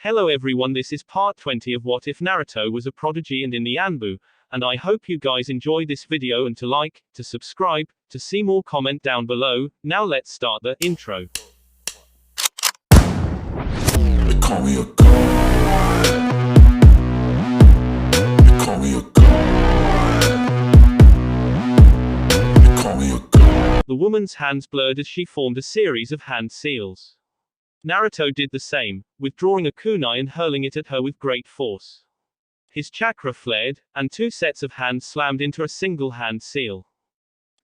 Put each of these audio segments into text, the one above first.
Hello everyone, this is part 20 of What If Naruto Was a Prodigy and in the Anbu, and I hope you guys enjoy this video and to like, to subscribe, to see more comment down below. Now let's start the intro. They call me a god. They call me a god. They call me a god. The woman's hands blurred as she formed a series of hand seals. Naruto did the same, withdrawing a kunai and hurling it at her with great force. His chakra flared, and two sets of hands slammed into a single hand seal.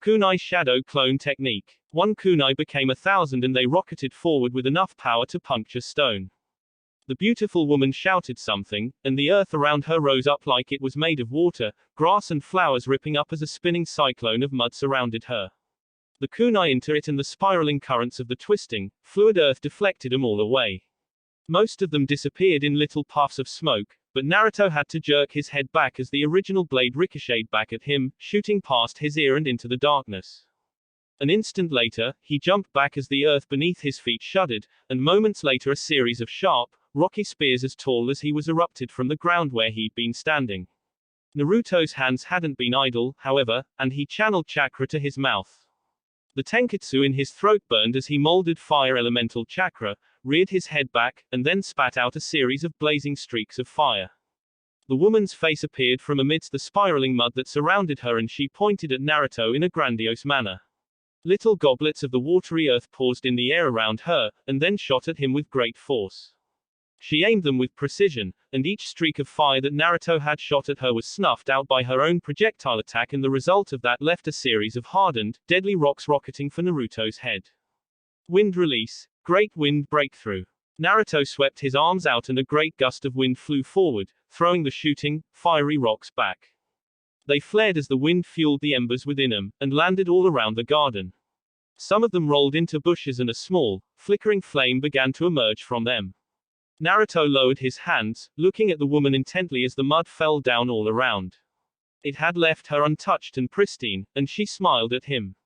Kunai shadow clone technique. One kunai became 1,000 and they rocketed forward with enough power to puncture stone. The beautiful woman shouted something, and the earth around her rose up like it was made of water, grass and flowers ripping up as a spinning cyclone of mud surrounded her. The kunai into it and the spiraling currents of the twisting, fluid earth deflected them all away. Most of them disappeared in little puffs of smoke, but Naruto had to jerk his head back as the original blade ricocheted back at him, shooting past his ear and into the darkness. An instant later, he jumped back as the earth beneath his feet shuddered, and moments later a series of sharp, rocky spears as tall as he was erupted from the ground where he'd been standing. Naruto's hands hadn't been idle, however, and he channeled chakra to his mouth. The tenketsu in his throat burned as he molded fire elemental chakra, reared his head back, and then spat out a series of blazing streaks of fire. The woman's face appeared from amidst the spiraling mud that surrounded her and she pointed at Naruto in a grandiose manner. Little goblets of the watery earth paused in the air around her, and then shot at him with great force. She aimed them with precision, and each streak of fire that Naruto had shot at her was snuffed out by her own projectile attack, and the result of that left a series of hardened, deadly rocks rocketing for Naruto's head. Wind release. Great wind breakthrough. Naruto swept his arms out and a great gust of wind flew forward, throwing the shooting, fiery rocks back. They flared as the wind fueled the embers within them, and landed all around the garden. Some of them rolled into bushes and a small, flickering flame began to emerge from them. Naruto lowered his hands, looking at the woman intently as the mud fell down all around. It had left her untouched and pristine, and she smiled at him.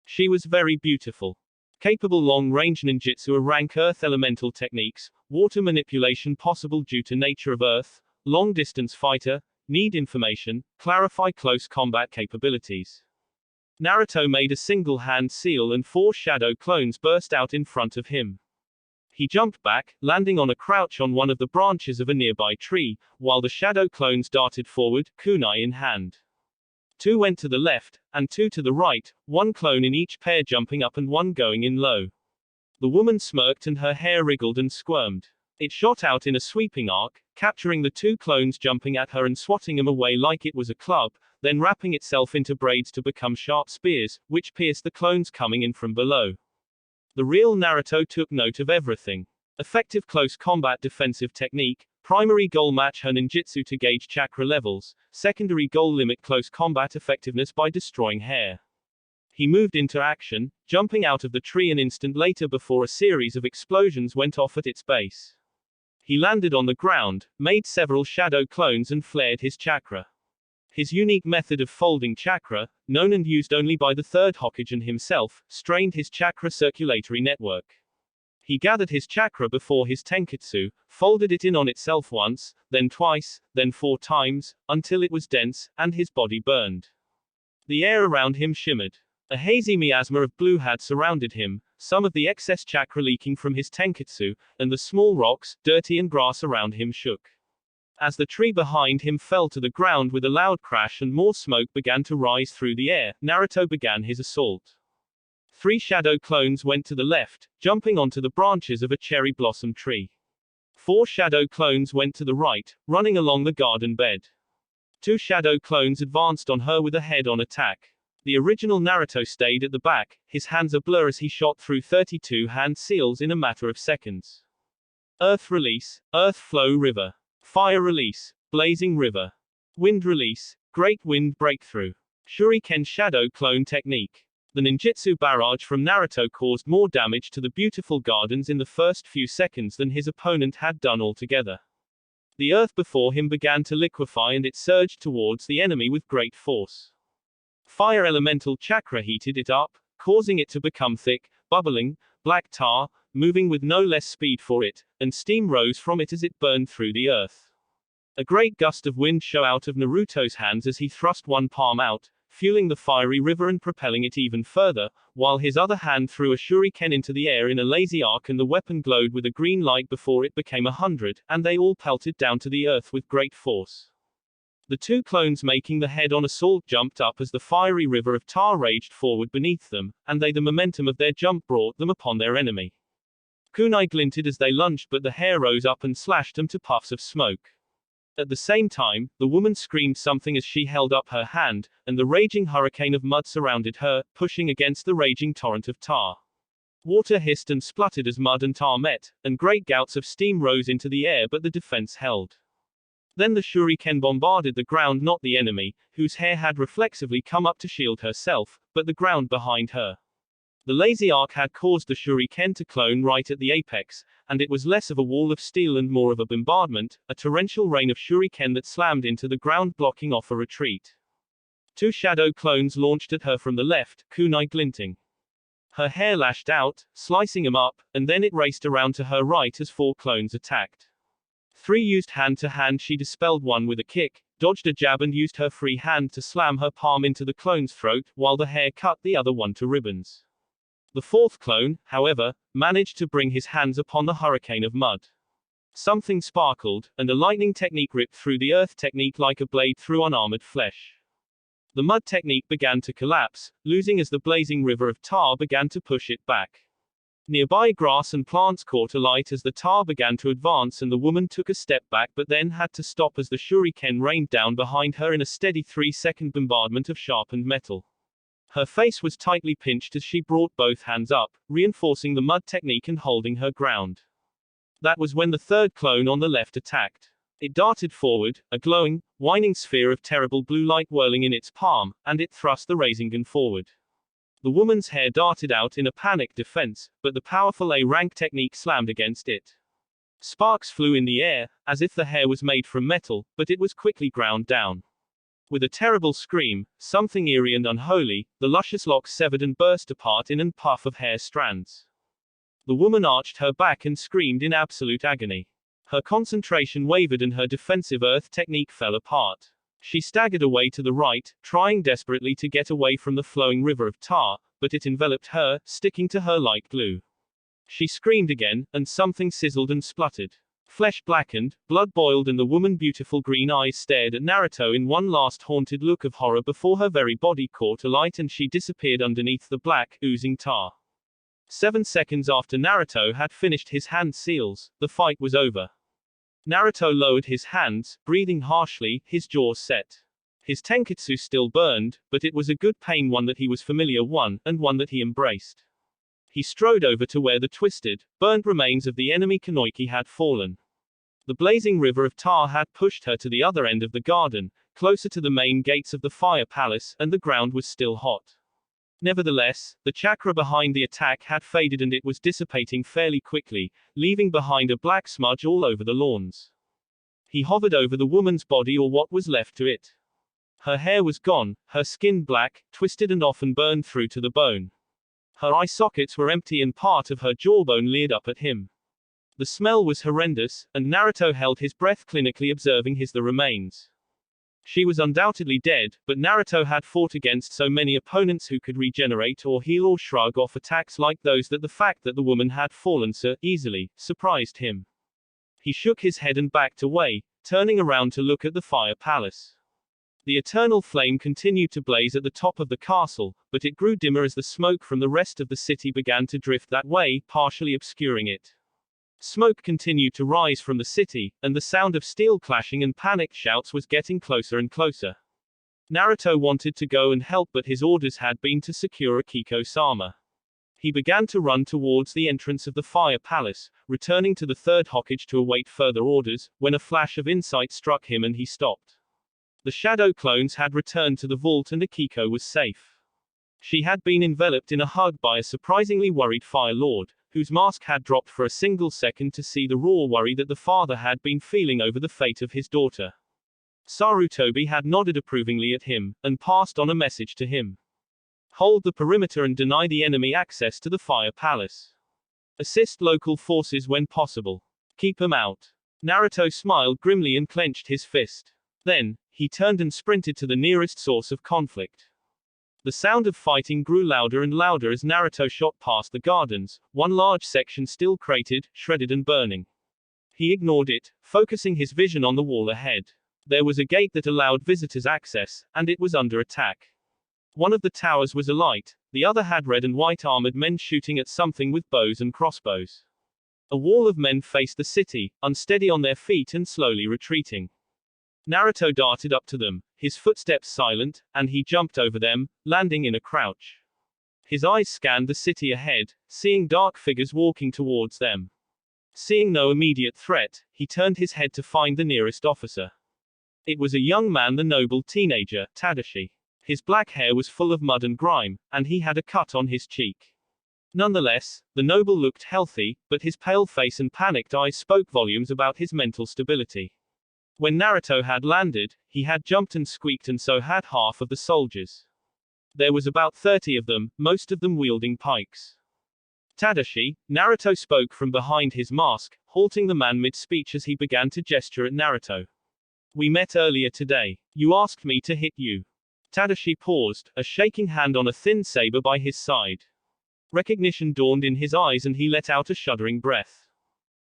She was very beautiful. Capable long-range ninjutsu are rank earth elemental techniques, water manipulation possible due to nature of earth, long-distance fighter, need information, clarify close combat capabilities. Naruto made a single hand seal and 4 shadow clones burst out in front of him. He jumped back, landing on a crouch on one of the branches of a nearby tree, while the shadow clones darted forward, kunai in hand. 2 went to the left, and 2 to the right, 1 clone in each pair jumping up and 1 going in low. The woman smirked and her hair wriggled and squirmed. It shot out in a sweeping arc, capturing the 2 clones jumping at her and swatting them away like it was a club, then wrapping itself into braids to become sharp spears, which pierced the clones coming in from below. The real Naruto took note of everything. Effective close combat defensive technique. Primary goal match her ninjutsu to gauge chakra levels. Secondary goal limit close combat effectiveness by destroying hair. He moved into action, jumping out of the tree an instant later before a series of explosions went off at its base. He landed on the ground, made several shadow clones and flared his chakra. His unique method of folding chakra, known and used only by the third Hokage himself, strained his chakra circulatory network. He gathered his chakra before his tenketsu, folded it in on itself once, then twice, then 4 times, until it was dense, and his body burned. The air around him shimmered. A hazy miasma of blue had surrounded him, some of the excess chakra leaking from his tenketsu, and the small rocks, dirty and grass around him shook. As the tree behind him fell to the ground with a loud crash and more smoke began to rise through the air, Naruto began his assault. 3 shadow clones went to the left, jumping onto the branches of a cherry blossom tree. 4 shadow clones went to the right, running along the garden bed. 2 shadow clones advanced on her with a head-on attack. The original Naruto stayed at the back, his hands a blur as he shot through 32 hand seals in a matter of seconds. Earth release, earth flow river. Fire release, blazing river. Wind release, great wind breakthrough. Shuriken shadow clone technique. The ninjutsu barrage from Naruto caused more damage to the beautiful gardens in the first few seconds than his opponent had done altogether. The earth before him began to liquefy and it surged towards the enemy with great force. Fire elemental chakra heated it up, causing it to become thick, bubbling, black tar, moving with no less speed for it, and steam rose from it as it burned through the earth. A great gust of wind shot out of Naruto's hands as he thrust one palm out, fueling the fiery river and propelling it even further, while his other hand threw a shuriken into the air in a lazy arc and the weapon glowed with a green light before it became 100, and they all pelted down to the earth with great force. The two clones making the head-on assault jumped up as the fiery river of tar raged forward beneath them, and the momentum of their jump brought them upon their enemy. Kunai glinted as they lunged, but the hair rose up and slashed them to puffs of smoke. At the same time, the woman screamed something as she held up her hand, and the raging hurricane of mud surrounded her, pushing against the raging torrent of tar. Water hissed and spluttered as mud and tar met, and great gouts of steam rose into the air, but the defense held. Then the shuriken bombarded the ground, not the enemy, whose hair had reflexively come up to shield herself, but the ground behind her. The lazy arc had caused the shuriken to clone right at the apex, and it was less of a wall of steel and more of a bombardment, a torrential rain of shuriken that slammed into the ground, blocking off a retreat. Two shadow clones launched at her from the left, kunai glinting. Her hair lashed out, slicing him up, and then it raced around to her right as 4 clones attacked. 3 used hand-to-hand. She dispelled one with a kick, dodged a jab and used her free hand to slam her palm into the clone's throat, while the hair cut the other one to ribbons. The 4th clone, however, managed to bring his hands upon the hurricane of mud. Something sparkled, and a lightning technique ripped through the earth technique like a blade through unarmored flesh. The mud technique began to collapse, losing as the blazing river of tar began to push it back. Nearby grass and plants caught alight as the tar began to advance, and the woman took a step back but then had to stop as the shuriken rained down behind her in a steady 3-second bombardment of sharpened metal. Her face was tightly pinched as she brought both hands up, reinforcing the mud technique and holding her ground. That was when the 3rd clone on the left attacked. It darted forward, a glowing, whining sphere of terrible blue light whirling in its palm, and it thrust the Rasengan forward. The woman's hair darted out in a panicked defense, but the powerful A-rank technique slammed against it. Sparks flew in the air, as if the hair was made from metal, but it was quickly ground down. With a terrible scream, something eerie and unholy, the luscious locks severed and burst apart in a puff of hair strands. The woman arched her back and screamed in absolute agony. Her concentration wavered and her defensive earth technique fell apart. She staggered away to the right, trying desperately to get away from the flowing river of tar, but it enveloped her, sticking to her like glue. She screamed again, and something sizzled and spluttered. Flesh blackened, blood boiled, and the woman's beautiful green eyes stared at Naruto in one last haunted look of horror before her very body caught alight and she disappeared underneath the black, oozing tar. 7 seconds after Naruto had finished his hand seals, the fight was over. Naruto lowered his hands, breathing harshly, his jaws set. His tenketsu still burned, but it was a good pain, one that he was familiar one, and one that he embraced. He strode over to where the twisted, burnt remains of the enemy Kunoichi had fallen. The blazing river of tar had pushed her to the other end of the garden, closer to the main gates of the fire palace, and the ground was still hot. Nevertheless, the chakra behind the attack had faded and it was dissipating fairly quickly, leaving behind a black smudge all over the lawns. He hovered over the woman's body, or what was left to it. Her hair was gone, her skin black, twisted and often burned through to the bone. Her eye sockets were empty and part of her jawbone leered up at him. The smell was horrendous, and Naruto held his breath, clinically observing the remains. She was undoubtedly dead, but Naruto had fought against so many opponents who could regenerate or heal or shrug off attacks like those that the fact that the woman had fallen so easily surprised him. He shook his head and backed away, turning around to look at the fire palace. The eternal flame continued to blaze at the top of the castle, but it grew dimmer as the smoke from the rest of the city began to drift that way, partially obscuring it. Smoke continued to rise from the city, and the sound of steel clashing and panicked shouts was getting closer and closer. Naruto wanted to go and help, but his orders had been to secure Akiko-sama. He began to run towards the entrance of the fire palace, returning to the 3rd Hokage to await further orders, when a flash of insight struck him and he stopped. The shadow clones had returned to the vault and Akiko was safe. She had been enveloped in a hug by a surprisingly worried Fire Lord, whose mask had dropped for a single second to see the raw worry that the father had been feeling over the fate of his daughter. Sarutobi had nodded approvingly at him, and passed on a message to him. Hold the perimeter and deny the enemy access to the fire palace. Assist local forces when possible. Keep 'em out. Naruto smiled grimly and clenched his fist. Then, he turned and sprinted to the nearest source of conflict. The sound of fighting grew louder and louder as Naruto shot past the gardens, one large section still cratered, shredded and burning. He ignored it, focusing his vision on the wall ahead. There was a gate that allowed visitors access, and it was under attack. One of the towers was alight, the other had red and white armored men shooting at something with bows and crossbows. A wall of men faced the city, unsteady on their feet and slowly retreating. Naruto darted up to them, his footsteps silent, and he jumped over them, landing in a crouch. His eyes scanned the city ahead, seeing dark figures walking towards them. Seeing no immediate threat, he turned his head to find the nearest officer. It was a young man, the noble teenager, Tadashi. His black hair was full of mud and grime, and he had a cut on his cheek. Nonetheless, the noble looked healthy, but his pale face and panicked eyes spoke volumes about his mental stability. When Naruto had landed, he had jumped and squeaked, and so had half of the soldiers. There was about 30 of them, most of them wielding pikes. Tadashi, Naruto spoke from behind his mask, halting the man mid-speech as he began to gesture at Naruto. We met earlier today. You asked me to hit you. Tadashi paused, a shaking hand on a thin saber by his side. Recognition dawned in his eyes and he let out a shuddering breath.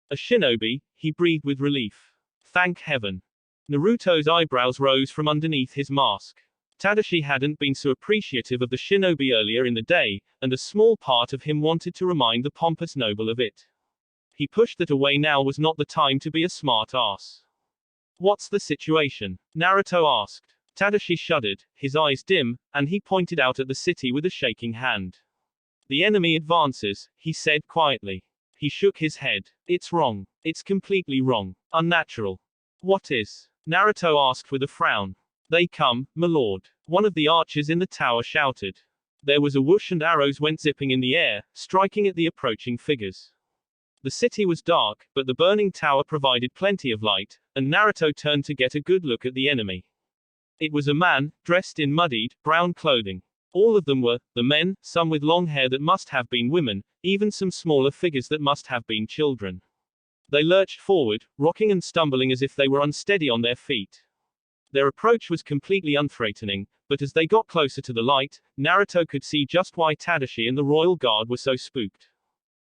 A shinobi, he breathed with relief. Thank heaven. Naruto's eyebrows rose from underneath his mask. Tadashi hadn't been so appreciative of the shinobi earlier in the day, and a small part of him wanted to remind the pompous noble of it. He pushed that away. Now was not the time to be a smart ass. What's the situation? Naruto asked. Tadashi shuddered, his eyes dim, and he pointed out at the city with a shaking hand. The enemy advances, he said quietly. He shook his head. It's wrong. It's completely wrong. Unnatural. What is? Naruto asked with a frown. They come, my lord. One of the archers in the tower shouted. There was a whoosh and arrows went zipping in the air, striking at the approaching figures. The city was dark, but the burning tower provided plenty of light, and Naruto turned to get a good look at the enemy. It was a man, dressed in muddied, brown clothing. All of them were, the men, some with long hair that must have been women, even some smaller figures that must have been children. They lurched forward, rocking and stumbling as if they were unsteady on their feet. Their approach was completely unthreatening, but as they got closer to the light, Naruto could see just why Tadashi and the royal guard were so spooked.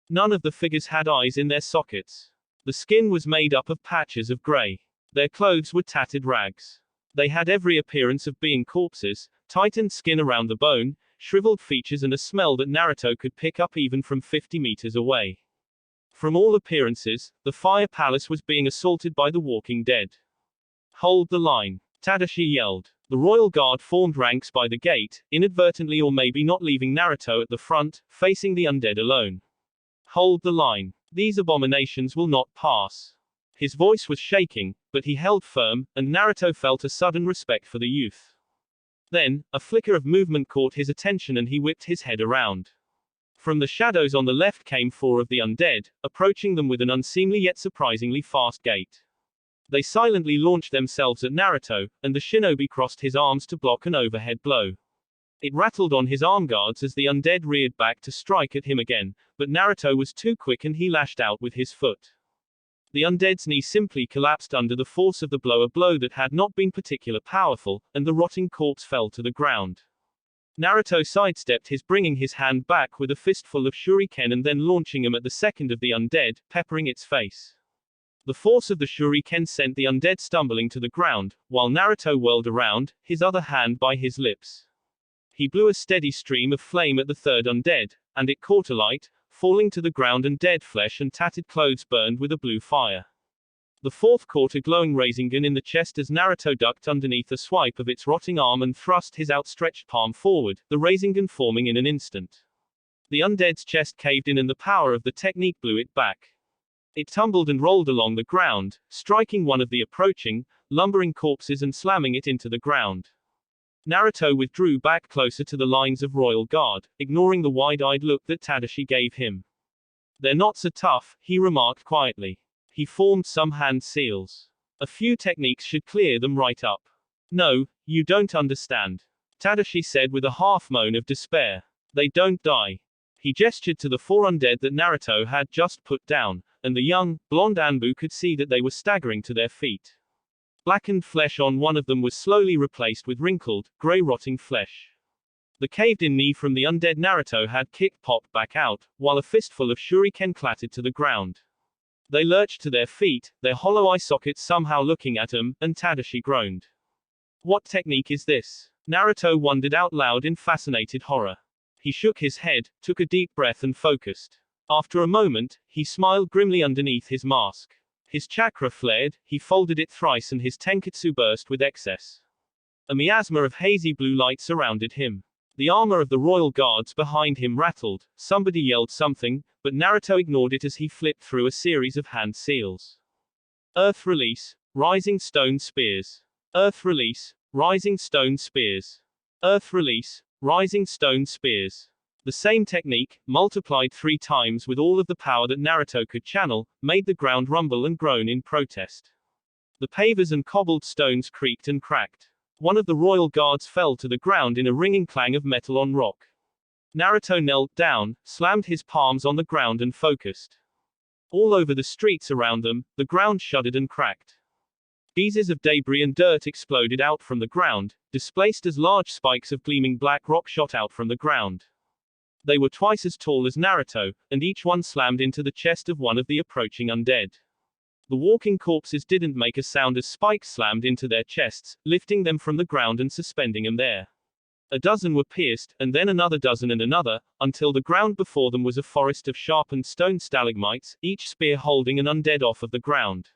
None of the figures had eyes in their sockets. The skin was made up of patches of gray. Their clothes were tattered rags. They had every appearance of being corpses, tightened skin around the bone, shriveled features and a smell that Naruto could pick up even from 50 meters away. From all appearances, the fire palace was being assaulted by the walking dead. Hold the line. Tadashi yelled. The royal guard formed ranks by the gate, inadvertently or maybe not, leaving Naruto at the front, facing the undead alone. Hold the line. These abominations will not pass. His voice was shaking, but he held firm, and Naruto felt a sudden respect for the youth. Then, a flicker of movement caught his attention and he whipped his head around. From the shadows on the left came 4 of the undead, approaching them with an unseemly yet surprisingly fast gait. They silently launched themselves at Naruto, and the shinobi crossed his arms to block an overhead blow. It rattled on his arm guards as the undead reared back to strike at him again, but Naruto was too quick and he lashed out with his foot. The undead's knee simply collapsed under the force of the blow, a blow that had not been particularly powerful, and the rotting corpse fell to the ground. Naruto sidestepped his, bringing his hand back with a fistful of shuriken and then launching him at the second of the undead, peppering its face. The force of the shuriken sent the undead stumbling to the ground, while Naruto whirled around, his other hand by his lips. He blew a steady stream of flame at the third undead, and it caught alight, falling to the ground, and dead flesh and tattered clothes burned with a blue fire. The fourth caught a glowing Rasengan in the chest as Naruto ducked underneath a swipe of its rotting arm and thrust his outstretched palm forward, the Rasengan forming in an instant. The undead's chest caved in and the power of the technique blew it back. It tumbled and rolled along the ground, striking one of the approaching, lumbering corpses and slamming it into the ground. Naruto withdrew back closer to the lines of royal guard, ignoring the wide-eyed look that Tadashi gave him. They're not so tough, he remarked quietly. He formed some hand seals. A few techniques should clear them right up. No, you don't understand. Tadashi said with a half moan of despair. They don't die. He gestured to the four undead that Naruto had just put down, and the young, blonde Anbu could see that they were staggering to their feet. Blackened flesh on one of them was slowly replaced with wrinkled, gray rotting flesh. The caved-in knee from the undead Naruto had kicked popped back out, while a fistful of shuriken clattered to the ground. They lurched to their feet, their hollow eye sockets somehow looking at him, and Tadashi groaned. What technique is this? Naruto wondered out loud in fascinated horror. He shook his head, took a deep breath and focused. After a moment, he smiled grimly underneath his mask. His chakra flared, he folded it thrice and his tenketsu burst with excess. A miasma of hazy blue light surrounded him. The armor of the royal guards behind him rattled, somebody yelled something, but Naruto ignored it as he flipped through a series of hand seals. Earth release, rising stone spears. Earth release, rising stone spears. Earth release, rising stone spears. The same technique, multiplied 3 times with all of the power that Naruto could channel, made the ground rumble and groan in protest. The pavers and cobbled stones creaked and cracked. One of the royal guards fell to the ground in a ringing clang of metal on rock. Naruto knelt down, slammed his palms on the ground and focused. All over the streets around them, the ground shuddered and cracked. Pieces of debris and dirt exploded out from the ground, displaced as large spikes of gleaming black rock shot out from the ground. They were twice as tall as Naruto, and each one slammed into the chest of one of the approaching undead. The walking corpses didn't make a sound as spikes slammed into their chests, lifting them from the ground and suspending them there. A dozen were pierced, and then another dozen and another, until the ground before them was a forest of sharpened stone stalagmites, each spear holding an undead off of the ground.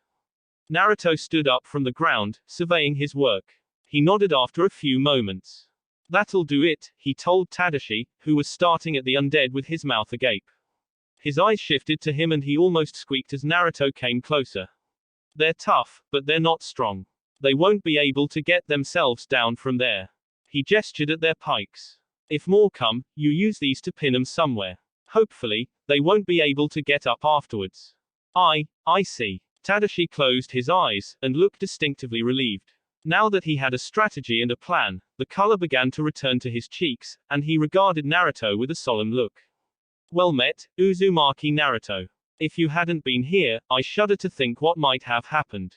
Naruto stood up from the ground, surveying his work. He nodded after a few moments. That'll do it, he told Tadashi, who was starting at the undead with his mouth agape. His eyes shifted to him and he almost squeaked as Naruto came closer. They're tough, but they're not strong. They won't be able to get themselves down from there. He gestured at their pikes. If more come, you use these to pin them somewhere. Hopefully, they won't be able to get up afterwards. I see. Tadashi closed his eyes, and looked distinctively relieved. Now that he had a strategy and a plan, the color began to return to his cheeks, and he regarded Naruto with a solemn look. Well met, Uzumaki Naruto. If you hadn't been here, I shudder to think what might have happened.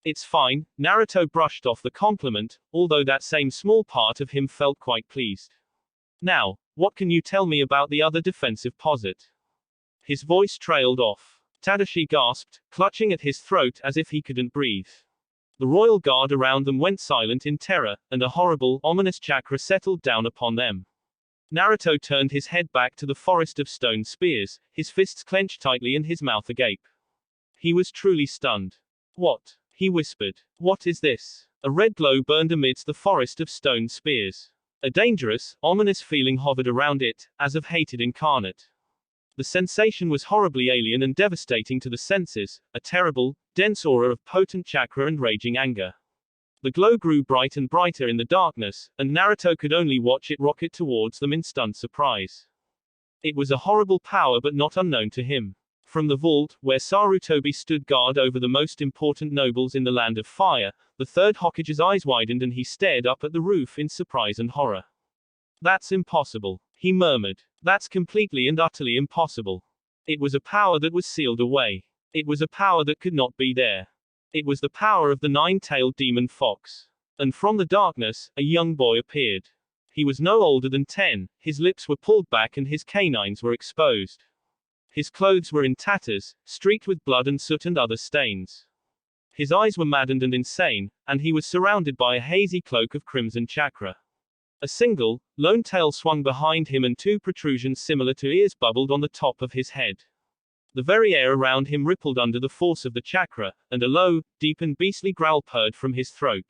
It's fine, Naruto brushed off the compliment, although that same small part of him felt quite pleased. Now, what can you tell me about the other defensive posit? His voice trailed off. Tadashi gasped, clutching at his throat as if he couldn't breathe. The royal guard around them went silent in terror, and a horrible, ominous chakra settled down upon them. Naruto turned his head back to the forest of stone spears, his fists clenched tightly and his mouth agape. He was truly stunned. What? He whispered. What is this? A red glow burned amidst the forest of stone spears. A dangerous, ominous feeling hovered around it, as of hated incarnate. The sensation was horribly alien and devastating to the senses, a terrible, dense aura of potent chakra and raging anger. The glow grew bright and brighter in the darkness, and Naruto could only watch it rocket towards them in stunned surprise. It was a horrible power but not unknown to him. From the vault, where Sarutobi stood guard over the most important nobles in the Land of Fire, the third Hokage's eyes widened and he stared up at the roof in surprise and horror. That's impossible, he murmured. That's completely and utterly impossible. It was a power that was sealed away. It was a power that could not be there. It was the power of the nine-tailed demon fox. And from the darkness, a young boy appeared. He was no older than 10, his lips were pulled back and his canines were exposed. His clothes were in tatters, streaked with blood and soot and other stains. His eyes were maddened and insane, and he was surrounded by a hazy cloak of crimson chakra. A single, lone tail swung behind him and 2 protrusions similar to ears bubbled on the top of his head. The very air around him rippled under the force of the chakra, and a low, deep and beastly growl purred from his throat.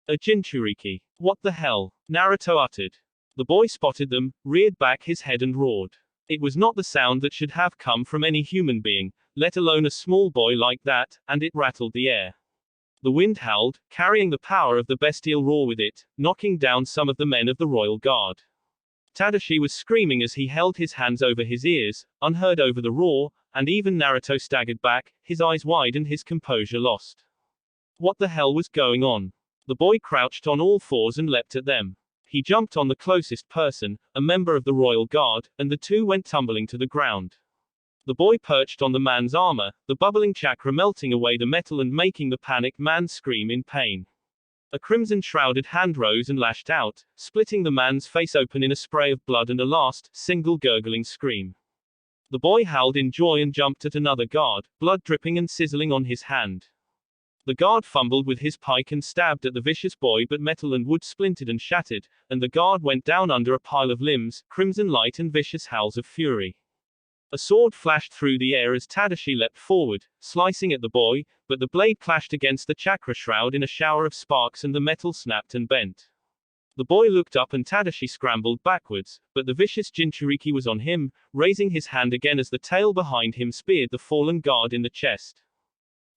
A Jinchuriki. What the hell? Naruto uttered. The boy spotted them, reared back his head and roared. It was not the sound that should have come from any human being, let alone a small boy like that, and it rattled the air. The wind howled, carrying the power of the bestial roar with it, knocking down some of the men of the royal guard. Tadashi was screaming as he held his hands over his ears, unheard over the roar, and even Naruto staggered back, his eyes wide and his composure lost. What the hell was going on? The boy crouched on all fours and leapt at them. He jumped on the closest person, a member of the royal guard, and the two went tumbling to the ground. The boy perched on the man's armor, the bubbling chakra melting away the metal and making the panicked man scream in pain. A crimson-shrouded hand rose and lashed out, splitting the man's face open in a spray of blood and a last, single gurgling scream. The boy howled in joy and jumped at another guard, blood dripping and sizzling on his hand. The guard fumbled with his pike and stabbed at the vicious boy, but metal and wood splintered and shattered, and the guard went down under a pile of limbs, crimson light and vicious howls of fury. A sword flashed through the air as Tadashi leapt forward, slicing at the boy, but the blade clashed against the chakra shroud in a shower of sparks and the metal snapped and bent. The boy looked up and Tadashi scrambled backwards, but the vicious Jinchuriki was on him, raising his hand again as the tail behind him speared the fallen guard in the chest.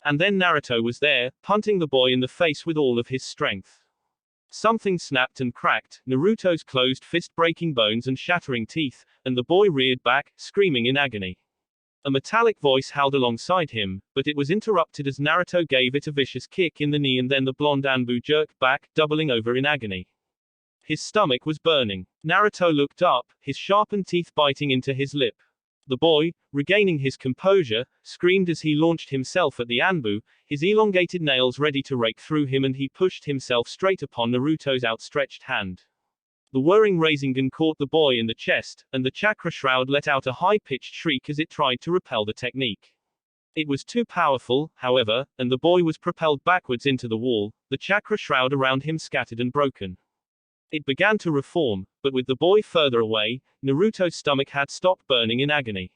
And then Naruto was there, punting the boy in the face with all of his strength. Something snapped and cracked, Naruto's closed fist breaking bones and shattering teeth, and the boy reared back, screaming in agony. A metallic voice howled alongside him, but it was interrupted as Naruto gave it a vicious kick in the knee and then the blonde Anbu jerked back, doubling over in agony. His stomach was burning. Naruto looked up, his sharpened teeth biting into his lip. The boy, regaining his composure, screamed as he launched himself at the Anbu, his elongated nails ready to rake through him, and he pushed himself straight upon Naruto's outstretched hand. The whirring Rasengan caught the boy in the chest, and the chakra shroud let out a high-pitched shriek as it tried to repel the technique. It was too powerful, however, and the boy was propelled backwards into the wall, the chakra shroud around him scattered and broken. It began to reform, but with the boy further away, Naruto's stomach had stopped burning in agony.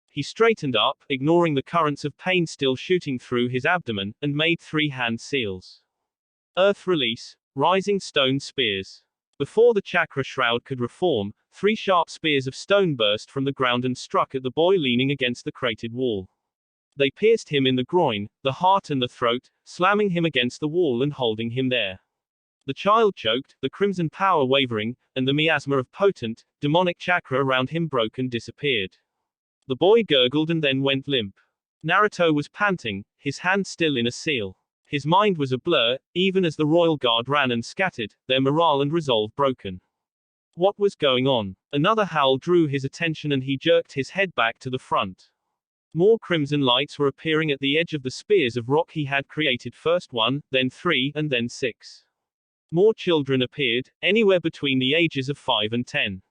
He straightened up, ignoring the currents of pain still shooting through his abdomen, and made 3 hand seals. Earth release, rising stone spears. Before the chakra shroud could reform, 3 sharp spears of stone burst from the ground and struck at the boy leaning against the crated wall. They pierced him in the groin, the heart and the throat, slamming him against the wall and holding him there. The child choked, the crimson power wavering, and the miasma of potent, demonic chakra around him broke and disappeared. The boy gurgled and then went limp. Naruto was panting, his hand still in a seal. His mind was a blur, even as the royal guard ran and scattered, their morale and resolve broken. What was going on? Another howl drew his attention and he jerked his head back to the front. More crimson lights were appearing at the edge of the spears of rock he had created, first 1, then 3, and then 6. More children appeared, anywhere between the ages of 5 and 10.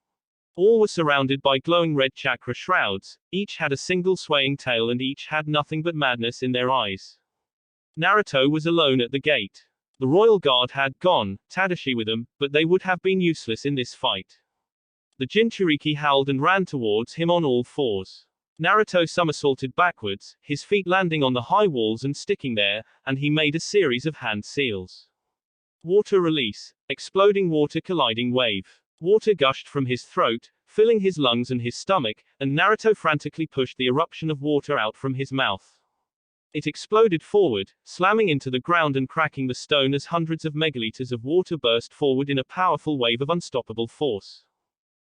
All were surrounded by glowing red chakra shrouds, each had a single swaying tail and each had nothing but madness in their eyes. Naruto was alone at the gate. The royal guard had gone, Tadashi with them, but they would have been useless in this fight. The Jinchuriki howled and ran towards him on all 4s. Naruto somersaulted backwards, his feet landing on the high walls and sticking there, and he made a series of hand seals. Water release. Exploding water colliding wave. Water gushed from his throat, filling his lungs and his stomach, and Naruto frantically pushed the eruption of water out from his mouth. It exploded forward, slamming into the ground and cracking the stone as hundreds of megaliters of water burst forward in a powerful wave of unstoppable force.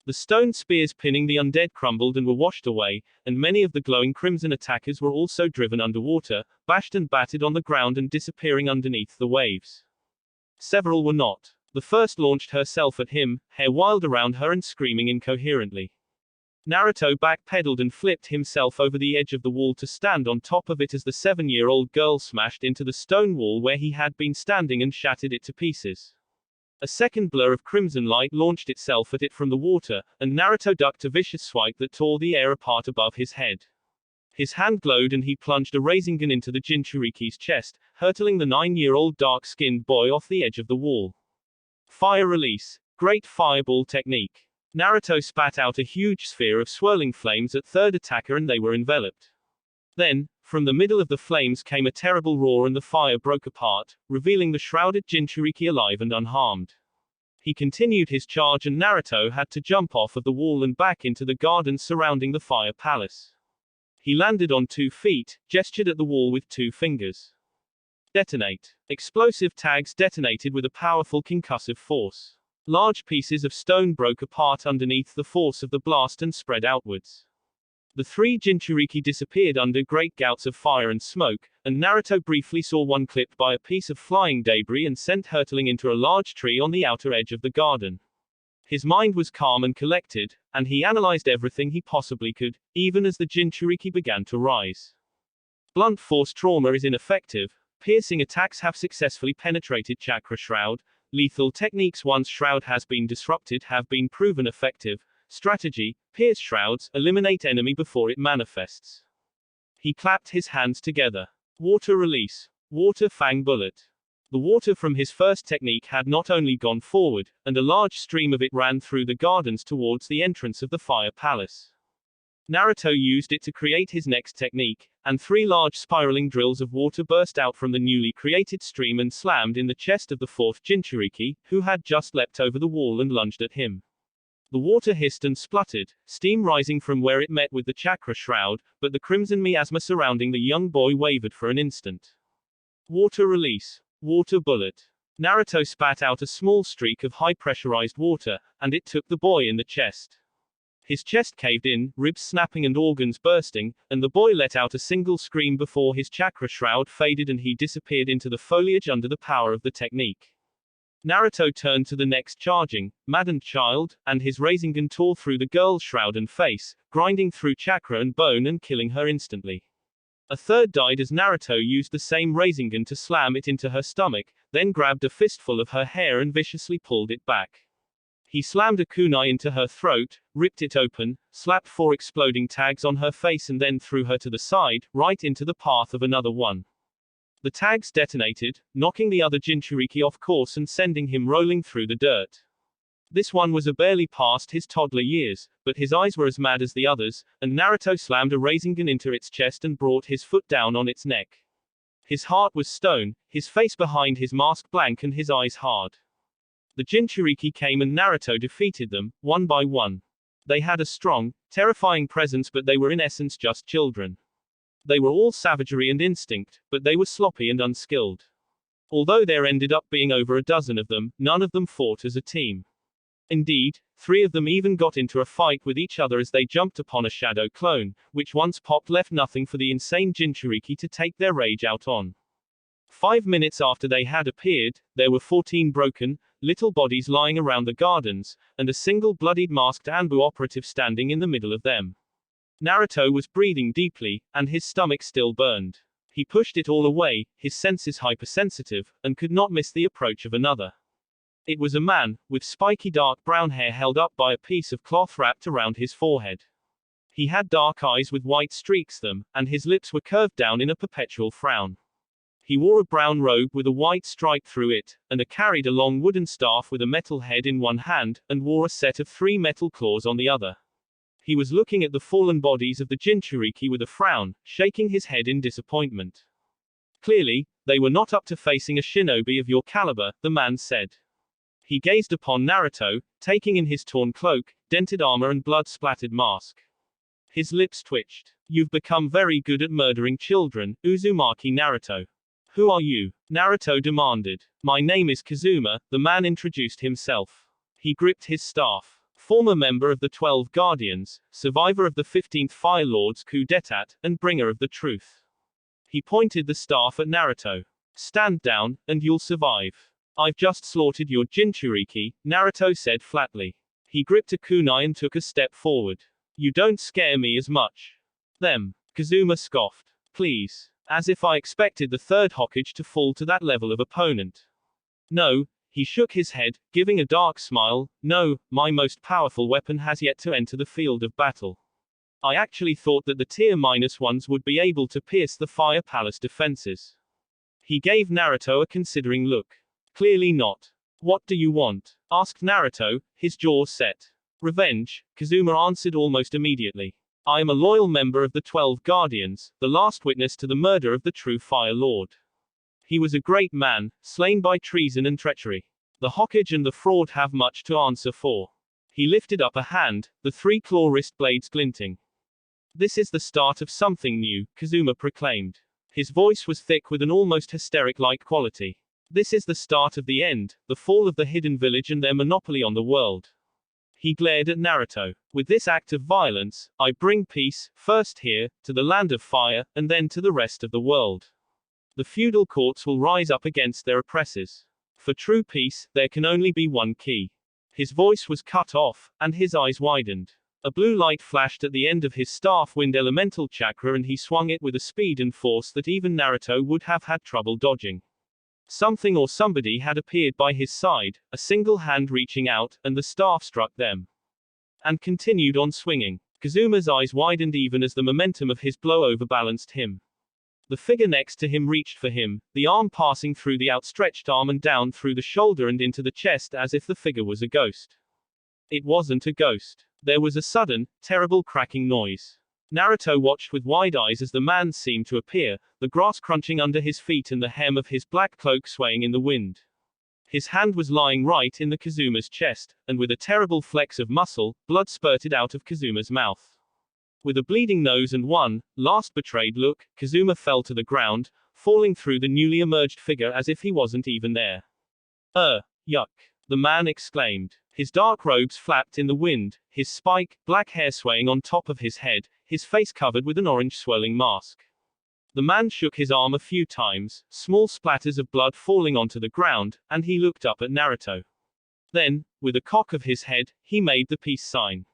The stone spears pinning the undead crumbled and were washed away, and many of the glowing crimson attackers were also driven underwater, bashed and battered on the ground and disappearing underneath the waves. Several were not. The first launched herself at him, hair wild around her and screaming incoherently. Naruto backpedaled and flipped himself over the edge of the wall to stand on top of it as the 7-year-old girl smashed into the stone wall where he had been standing and shattered it to pieces. A second blur of crimson light launched itself at it from the water, and Naruto ducked a vicious swipe that tore the air apart above his head. His hand glowed and he plunged a Rasengan into the Jinchuriki's chest, hurtling the 9-year-old dark-skinned boy off the edge of the wall. Fire release. Great fireball technique. Naruto spat out a huge sphere of swirling flames at third attacker and they were enveloped. Then, from the middle of the flames came a terrible roar and the fire broke apart, revealing the shrouded Jinchuriki alive and unharmed. He continued his charge and Naruto had to jump off of the wall and back into the garden surrounding the fire palace. He landed on 2 feet, gestured at the wall with 2 fingers. Detonate. Explosive tags detonated with a powerful concussive force. Large pieces of stone broke apart underneath the force of the blast and spread outwards. The 3 Jinchuriki disappeared under great gouts of fire and smoke, and Naruto briefly saw one clipped by a piece of flying debris and sent hurtling into a large tree on the outer edge of the garden. His mind was calm and collected, and he analyzed everything he possibly could, even as the Jinchuriki began to rise. Blunt force trauma is ineffective. Piercing attacks have successfully penetrated chakra shroud. Lethal techniques once shroud has been disrupted have been proven effective. Strategy: pierce shrouds, eliminate enemy before it manifests. He clapped his hands together. Water release. Water fang bullet. The water from his first technique had not only gone forward, and a large stream of it ran through the gardens towards the entrance of the fire palace. Naruto used it to create his next technique, and 3 large spiraling drills of water burst out from the newly created stream and slammed in the chest of the 4th Jinchuriki, who had just leapt over the wall and lunged at him. The water hissed and spluttered, steam rising from where it met with the chakra shroud, but the crimson miasma surrounding the young boy wavered for an instant. Water release. Water bullet. Naruto spat out a small streak of high-pressurized water, and it took the boy in the chest. His chest caved in, ribs snapping and organs bursting, and the boy let out a single scream before his chakra shroud faded and he disappeared into the foliage under the power of the technique. Naruto turned to the next charging, maddened child, and his Rasengan tore through the girl's shroud and face, grinding through chakra and bone and killing her instantly. A third died as Naruto used the same Rasengan to slam it into her stomach, then grabbed a fistful of her hair and viciously pulled it back. He slammed a kunai into her throat, ripped it open, slapped 4 exploding tags on her face and then threw her to the side, right into the path of another one. The tags detonated, knocking the other Jinchuriki off course and sending him rolling through the dirt. This one was barely past his toddler years, but his eyes were as mad as the others, and Naruto slammed a Rasengan into its chest and brought his foot down on its neck. His heart was stone, his face behind his mask blank and his eyes hard. The Jinchuriki came and Naruto defeated them, one by one. They had a strong, terrifying presence but they were in essence just children. They were all savagery and instinct, but they were sloppy and unskilled. Although there ended up being over a dozen of them, none of them fought as a team. Indeed, 3 of them even got into a fight with each other as they jumped upon a shadow clone, which once popped left nothing for the insane Jinchuriki to take their rage out on. 5 minutes after they had appeared, there were 14 broken, little bodies lying around the gardens, and a single bloodied masked Anbu operative standing in the middle of them. Naruto was breathing deeply, and his stomach still burned. He pushed it all away, his senses hypersensitive, and could not miss the approach of another. It was a man, with spiky dark brown hair held up by a piece of cloth wrapped around his forehead. He had dark eyes with white streaks them, and his lips were curved down in a perpetual frown. He wore a brown robe with a white stripe through it, and carried a long wooden staff with a metal head in one hand, and wore a set of 3 metal claws on the other. He was looking at the fallen bodies of the Jinchuriki with a frown, shaking his head in disappointment. Clearly, they were not up to facing a shinobi of your caliber, the man said. He gazed upon Naruto, taking in his torn cloak, dented armor and blood-splattered mask. His lips twitched. You've become very good at murdering children, Uzumaki Naruto. Who are you? Naruto demanded. My name is Kazuma, the man introduced himself. He gripped his staff. Former member of the 12 Guardians, survivor of the 15th Fire Lord's coup d'etat, and bringer of the truth. He pointed the staff at Naruto. Stand down, and you'll survive. I've just slaughtered your Jinchuriki, Naruto said flatly. He gripped a kunai and took a step forward. You don't scare me as much. Them. Kazuma scoffed. Please. As if I expected the 3rd Hokage to fall to that level of opponent. No. He shook his head, giving a dark smile. No, my most powerful weapon has yet to enter the field of battle. I actually thought that the tier -1s would be able to pierce the Fire Palace defenses. He gave Naruto a considering look. Clearly not. What do you want? Asked Naruto, his jaw set. Revenge, Kazuma answered almost immediately. I am a loyal member of the 12 Guardians, the last witness to the murder of the true Fire Lord. He was a great man, slain by treason and treachery. The Hokage and the fraud have much to answer for. He lifted up a hand, the 3 claw wrist blades glinting. This is the start of something new, Kazuma proclaimed. His voice was thick with an almost hysteric-like quality. This is the start of the end, the fall of the hidden village and their monopoly on the world. He glared at Naruto. With this act of violence, I bring peace, first here, to the land of fire, and then to the rest of the world. The feudal courts will rise up against their oppressors. For true peace, there can only be one key. His voice was cut off, and his eyes widened. A blue light flashed at the end of his staff wind elemental chakra and he swung it with a speed and force that even Naruto would have had trouble dodging. Something or somebody had appeared by his side, a single hand reaching out, and the staff struck them. And continued on swinging. Kazuma's eyes widened even as the momentum of his blow overbalanced him. The figure next to him reached for him, the arm passing through the outstretched arm and down through the shoulder and into the chest as if the figure was a ghost. It wasn't a ghost. There was a sudden, terrible cracking noise. Naruto watched with wide eyes as the man seemed to appear, the grass crunching under his feet and the hem of his black cloak swaying in the wind. His hand was lying right in the Kazuma's chest, and with a terrible flex of muscle, blood spurted out of Kazuma's mouth. With a bleeding nose and one last betrayed look, Kazuma fell to the ground, falling through the newly emerged figure as if he wasn't even there. Yuck. The man exclaimed. His dark robes flapped in the wind, his spike, black hair swaying on top of his head, his face covered with an orange swirling mask. The man shook his arm a few times, small splatters of blood falling onto the ground, and he looked up at Naruto. Then, with a cock of his head, he made the peace sign.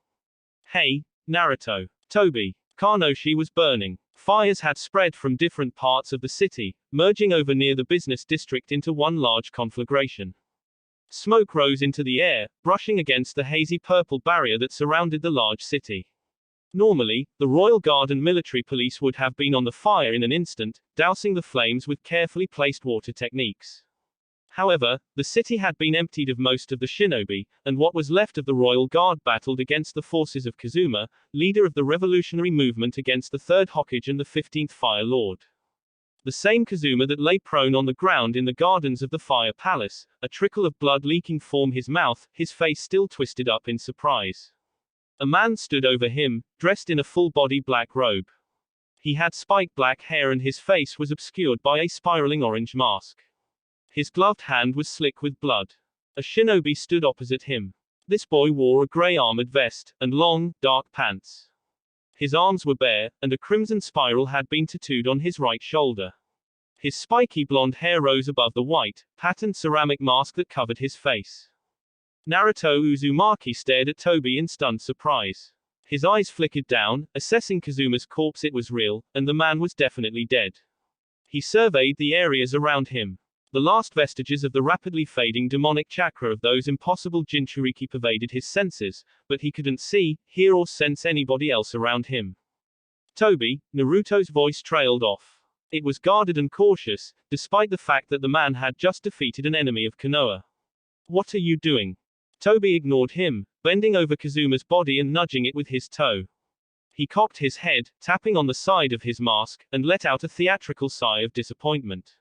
Hey, Naruto. Toby. Kanoshi was burning. Fires had spread from different parts of the city, merging over near the business district into one large conflagration. Smoke rose into the air, brushing against the hazy purple barrier that surrounded the large city. Normally, the Royal Guard and military police would have been on the fire in an instant, dousing the flames with carefully placed water techniques. However, the city had been emptied of most of the shinobi, and what was left of the Royal Guard battled against the forces of Kazuma, leader of the revolutionary movement against the 3rd Hokage and the 15th Fire Lord. The same Kazuma that lay prone on the ground in the gardens of the Fire Palace, a trickle of blood leaking from his mouth, his face still twisted up in surprise. A man stood over him, dressed in a full-body black robe. He had spiked black hair and his face was obscured by a spiraling orange mask. His gloved hand was slick with blood. A shinobi stood opposite him. This boy wore a gray armored vest, and long, dark pants. His arms were bare, and a crimson spiral had been tattooed on his right shoulder. His spiky blonde hair rose above the white, patterned ceramic mask that covered his face. Naruto Uzumaki stared at Toby in stunned surprise. His eyes flickered down, assessing Kazuma's corpse. It was real, and the man was definitely dead. He surveyed the areas around him. The last vestiges of the rapidly fading demonic chakra of those impossible Jinchuriki pervaded his senses, but he couldn't see, hear or sense anybody else around him. Toby, Naruto's voice trailed off. It was guarded and cautious, despite the fact that the man had just defeated an enemy of Konoha. What are you doing? Toby ignored him, bending over Kazuma's body and nudging it with his toe. He cocked his head, tapping on the side of his mask, and let out a theatrical sigh of disappointment.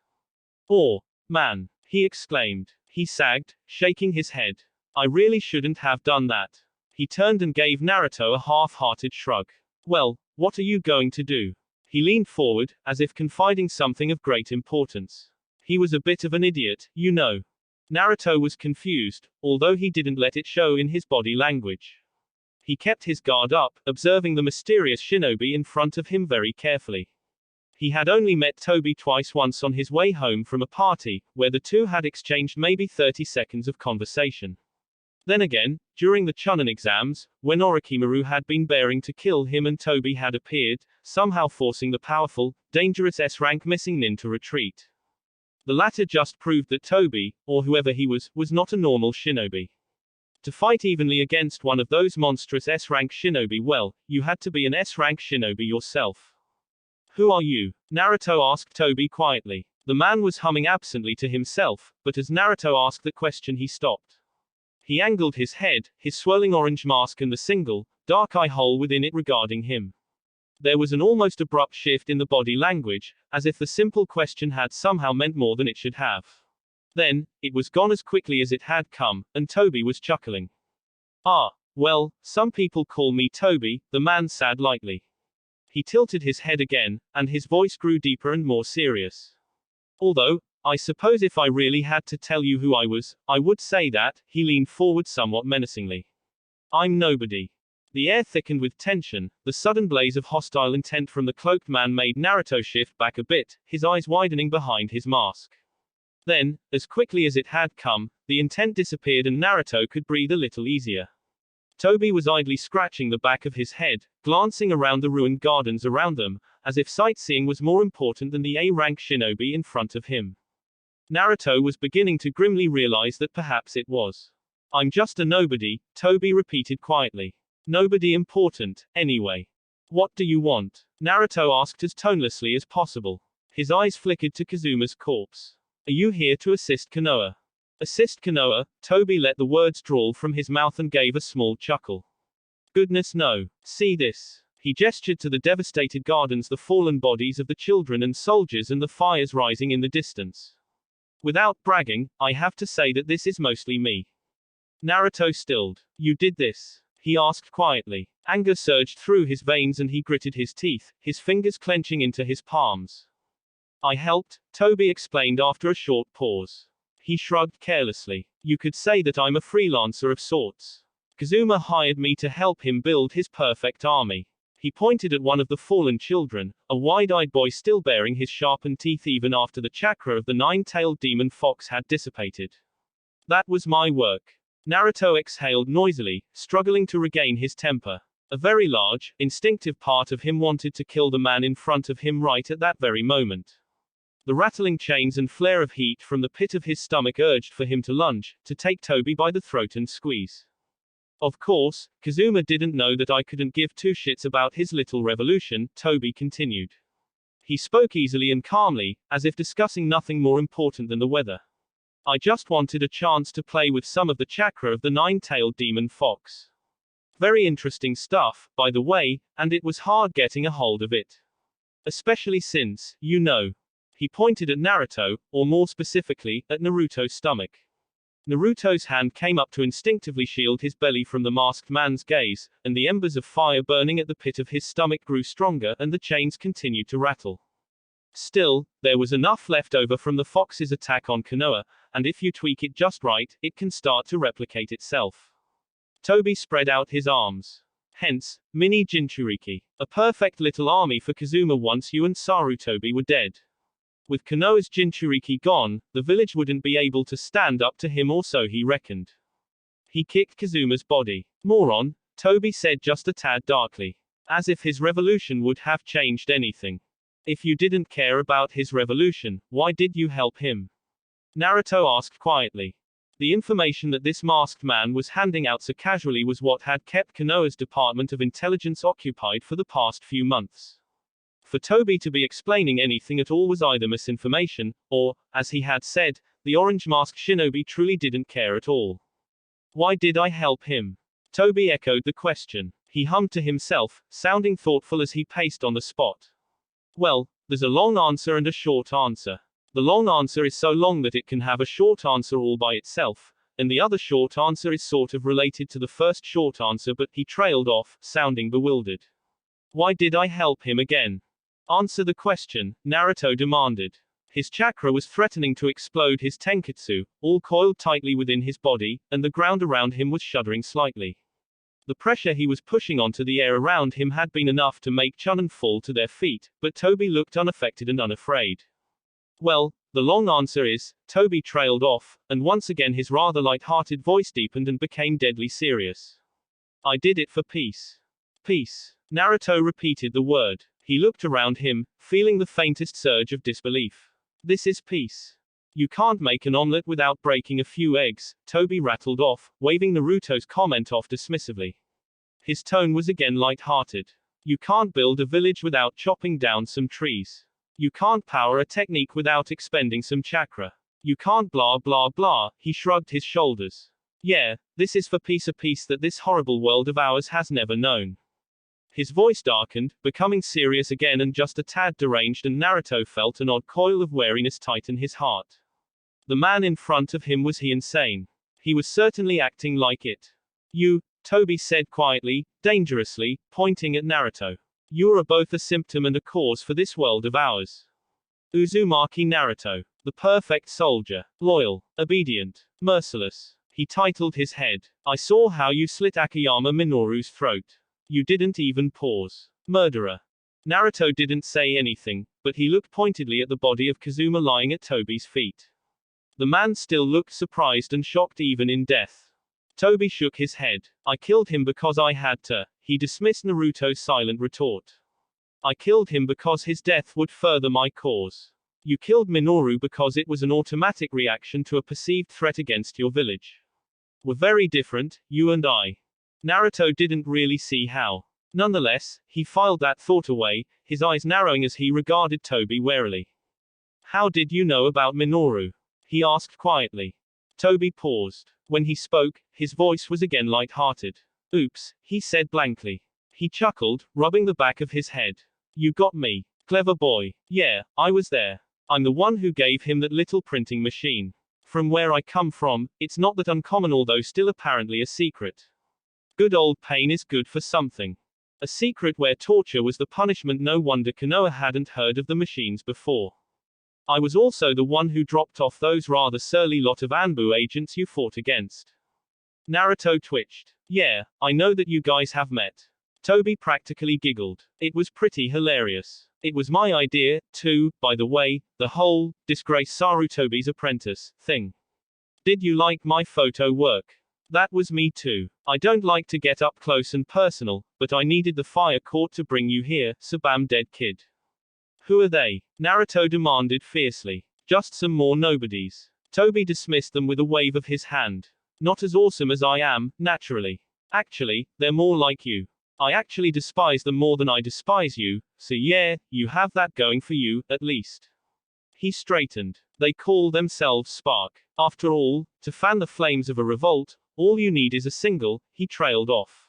"Oh, man," he exclaimed. He sagged, shaking his head. "I really shouldn't have done that." He turned and gave Naruto a half-hearted shrug. "Well, what are you going to do?" He leaned forward, as if confiding something of great importance. "He was a bit of an idiot, you know." Naruto was confused, although he didn't let it show in his body language. He kept his guard up, observing the mysterious shinobi in front of him very carefully. He had only met Toby twice, once on his way home from a party, where the two had exchanged maybe 30 seconds of conversation. Then again, during the Chunin exams, when Orochimaru had been bearing to kill him and Toby had appeared, somehow forcing the powerful, dangerous S-rank missing nin to retreat. The latter just proved that Toby, or whoever he was not a normal shinobi. To fight evenly against one of those monstrous S-rank shinobi, well, you had to be an S-rank shinobi yourself. "Who are you?" Naruto asked Toby quietly. The man was humming absently to himself, but as Naruto asked the question he stopped. He angled his head, his swirling orange mask and the single, dark eye hole within it regarding him. There was an almost abrupt shift in the body language, as if the simple question had somehow meant more than it should have. Then, it was gone as quickly as it had come, and Toby was chuckling. "Ah, well, some people call me Toby," the man said lightly. He tilted his head again, and his voice grew deeper and more serious. "Although, I suppose if I really had to tell you who I was, I would say that," he leaned forward somewhat menacingly. "I'm nobody." The air thickened with tension, the sudden blaze of hostile intent from the cloaked man made Naruto shift back a bit, his eyes widening behind his mask. Then, as quickly as it had come, the intent disappeared and Naruto could breathe a little easier. Toby was idly scratching the back of his head, glancing around the ruined gardens around them, as if sightseeing was more important than the A-rank shinobi in front of him. Naruto was beginning to grimly realize that perhaps it was. I'm just a nobody, Toby repeated quietly. Nobody important, anyway. What do you want? Naruto asked as tonelessly as possible. His eyes flickered to Kazuma's corpse. Are you here to assist Konoha? Assist Konoha? Toby let the words drawl from his mouth and gave a small chuckle. Goodness no. See this. He gestured to the devastated gardens, the fallen bodies of the children and soldiers and the fires rising in the distance. Without bragging, I have to say that this is mostly me. Naruto stilled. You did this? He asked quietly. Anger surged through his veins and he gritted his teeth, his fingers clenching into his palms. I helped, Toby explained after a short pause. He shrugged carelessly. You could say that I'm a freelancer of sorts. Kazuma hired me to help him build his perfect army. He pointed at one of the fallen children, a wide-eyed boy still bearing his sharpened teeth even after the chakra of the nine-tailed demon fox had dissipated. That was my work. Naruto exhaled noisily, struggling to regain his temper. A very large, instinctive part of him wanted to kill the man in front of him right at that very moment. The rattling chains and flare of heat from the pit of his stomach urged for him to lunge, to take Toby by the throat and squeeze. Of course, Kazuma didn't know that I couldn't give two shits about his little revolution, Toby continued. He spoke easily and calmly, as if discussing nothing more important than the weather. I just wanted a chance to play with some of the chakra of the nine-tailed demon fox. Very interesting stuff, by the way, and it was hard getting a hold of it. Especially since, you know. He pointed at Naruto, or more specifically, at Naruto's stomach. Naruto's hand came up to instinctively shield his belly from the masked man's gaze, and the embers of fire burning at the pit of his stomach grew stronger and the chains continued to rattle. Still, there was enough left over from the fox's attack on Konoha, and if you tweak it just right, it can start to replicate itself. Toby spread out his arms. Hence, mini Jinchuriki. A perfect little army for Kazuma once you and Sarutobi were dead. With Konoha's Jinchuriki gone, the village wouldn't be able to stand up to him, or so he reckoned. He kicked Kazuma's body. Moron, Toby said just a tad darkly. As if his revolution would have changed anything. If you didn't care about his revolution, why did you help him? Naruto asked quietly. The information that this masked man was handing out so casually was what had kept Konoha's Department of Intelligence occupied for the past few months. For Toby to be explaining anything at all was either misinformation, or, as he had said, the orange-masked shinobi truly didn't care at all. Why did I help him? Toby echoed the question. He hummed to himself, sounding thoughtful as he paced on the spot. Well, there's a long answer and a short answer. The long answer is so long that it can have a short answer all by itself, and the other short answer is sort of related to the first short answer, but he trailed off, sounding bewildered. Why did I help him again? Answer the question, Naruto demanded. His chakra was threatening to explode his tenketsu, all coiled tightly within his body, and the ground around him was shuddering slightly. The pressure he was pushing onto the air around him had been enough to make Chunin fall to their feet, but Toby looked unaffected and unafraid. Well, the long answer is, Toby trailed off, and once again his rather light-hearted voice deepened and became deadly serious. I did it for peace. Peace. Naruto repeated the word. He looked around him, feeling the faintest surge of disbelief. This is peace. You can't make an omelette without breaking a few eggs, Toby rattled off, waving Naruto's comment off dismissively. His tone was again light-hearted. You can't build a village without chopping down some trees. You can't power a technique without expending some chakra. You can't blah blah blah, he shrugged his shoulders. Yeah, this is for peace, a peace that this horrible world of ours has never known. His voice darkened, becoming serious again and just a tad deranged, and Naruto felt an odd coil of wariness tighten his heart. The man in front of him, was he insane? He was certainly acting like it. You, Toby said quietly, dangerously, pointing at Naruto. You are both a symptom and a cause for this world of ours. Uzumaki Naruto. The perfect soldier. Loyal. Obedient. Merciless. He titled his head. I saw how you slit Akiyama Minoru's throat. You didn't even pause. Murderer. Naruto didn't say anything, but he looked pointedly at the body of Kazuma lying at Toby's feet. The man still looked surprised and shocked even in death. Toby shook his head. I killed him because I had to, he dismissed Naruto's silent retort. I killed him because his death would further my cause. You killed Minoru because it was an automatic reaction to a perceived threat against your village. We're very different, you and I. Naruto didn't really see how. Nonetheless, he filed that thought away, his eyes narrowing as he regarded Toby warily. How did you know about Minoru? He asked quietly. Toby paused. When he spoke, his voice was again light-hearted. Oops, he said blankly. He chuckled, rubbing the back of his head. You got me. Clever boy. Yeah, I was there. I'm the one who gave him that little printing machine. From where I come from, it's not that uncommon, although still apparently a secret. Good old pain is good for something. A secret where torture was the punishment. No wonder Konoha hadn't heard of the machines before. I was also the one who dropped off those rather surly lot of Anbu agents you fought against. Naruto twitched. Yeah, I know that you guys have met. Toby practically giggled. It was pretty hilarious. It was my idea, too, by the way, the whole, disgrace Sarutobi's apprentice, thing. Did you like my photo work? That was me too. I don't like to get up close and personal, but I needed the fire court to bring you here, Sabam dead kid. Who are they? Naruto demanded fiercely. Just some more nobodies. Toby dismissed them with a wave of his hand. Not as awesome as I am, naturally. Actually, they're more like you. I actually despise them more than I despise you, so yeah, you have that going for you, at least. He straightened. They call themselves Spark. After all, to fan the flames of a revolt, all you need is a single, he trailed off.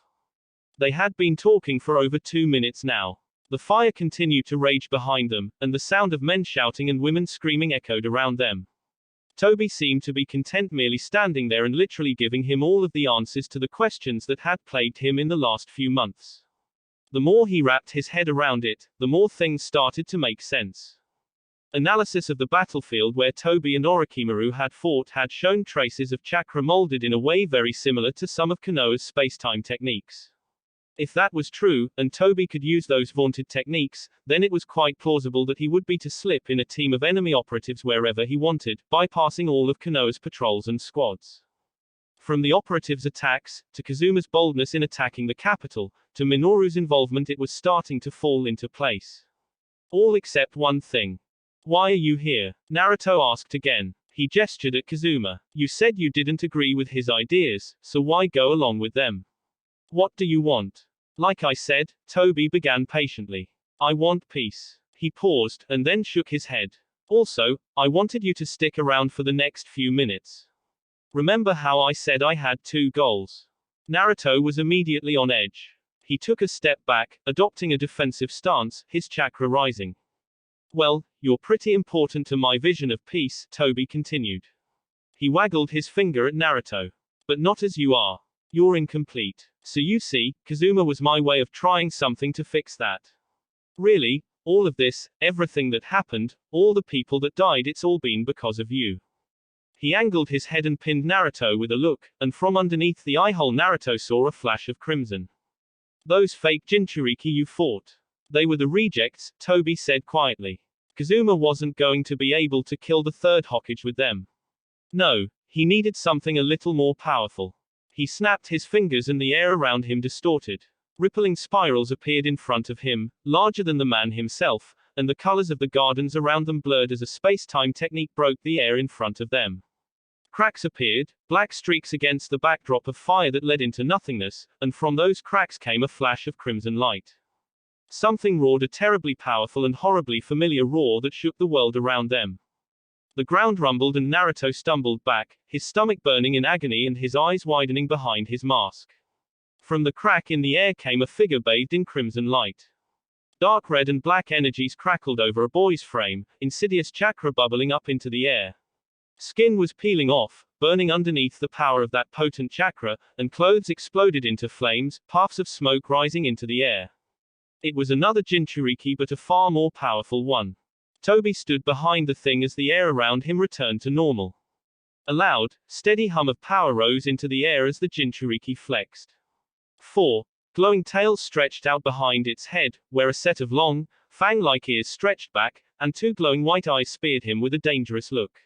They had been talking for over 2 minutes now. The fire continued to rage behind them, and the sound of men shouting and women screaming echoed around them. Toby seemed to be content merely standing there and literally giving him all of the answers to the questions that had plagued him in the last few months. The more he wrapped his head around it, the more things started to make sense. Analysis of the battlefield where Toby and Orochimaru had fought had shown traces of chakra molded in a way very similar to some of Konoha's space-time techniques. If that was true, and Toby could use those vaunted techniques, then it was quite plausible that he would be to slip in a team of enemy operatives wherever he wanted, bypassing all of Konoha's patrols and squads. From the operatives' attacks, to Kazuma's boldness in attacking the capital, to Minoru's involvement, it was starting to fall into place. All except one thing. Why are you here? Naruto asked again. He gestured at Kazuma. You said you didn't agree with his ideas, so why go along with them? What do you want? Like I said, Toby began patiently. I want peace. He paused, and then shook his head. Also, I wanted you to stick around for the next few minutes. Remember how I said I had 2 goals? Naruto was immediately on edge. He took a step back, adopting a defensive stance, his chakra rising. Well, you're pretty important to my vision of peace, Toby continued. He waggled his finger at Naruto. But not as you are. You're incomplete. So you see, Kazuma was my way of trying something to fix that. Really, all of this, everything that happened, all the people that died, it's all been because of you. He angled his head and pinned Naruto with a look, and from underneath the eyehole Naruto saw a flash of crimson. Those fake Jinchuriki you fought. They were the rejects, Toby said quietly. Kazuma wasn't going to be able to kill the 3rd Hokage with them. No, he needed something a little more powerful. He snapped his fingers and the air around him distorted. Rippling spirals appeared in front of him, larger than the man himself, and the colors of the gardens around them blurred as a space-time technique broke the air in front of them. Cracks appeared, black streaks against the backdrop of fire that led into nothingness, and from those cracks came a flash of crimson light. Something roared, a terribly powerful and horribly familiar roar that shook the world around them. The ground rumbled and Naruto stumbled back, his stomach burning in agony and his eyes widening behind his mask. From the crack in the air came a figure bathed in crimson light. Dark red and black energies crackled over a boy's frame, insidious chakra bubbling up into the air. Skin was peeling off, burning underneath the power of that potent chakra, and clothes exploded into flames, puffs of smoke rising into the air. It was another Jinchuriki, but a far more powerful one. Toby stood behind the thing as the air around him returned to normal. A loud, steady hum of power rose into the air as the Jinchuriki flexed. 4 glowing tails stretched out behind its head, where a set of long, fang-like ears stretched back, and 2 glowing white eyes speared him with a dangerous look.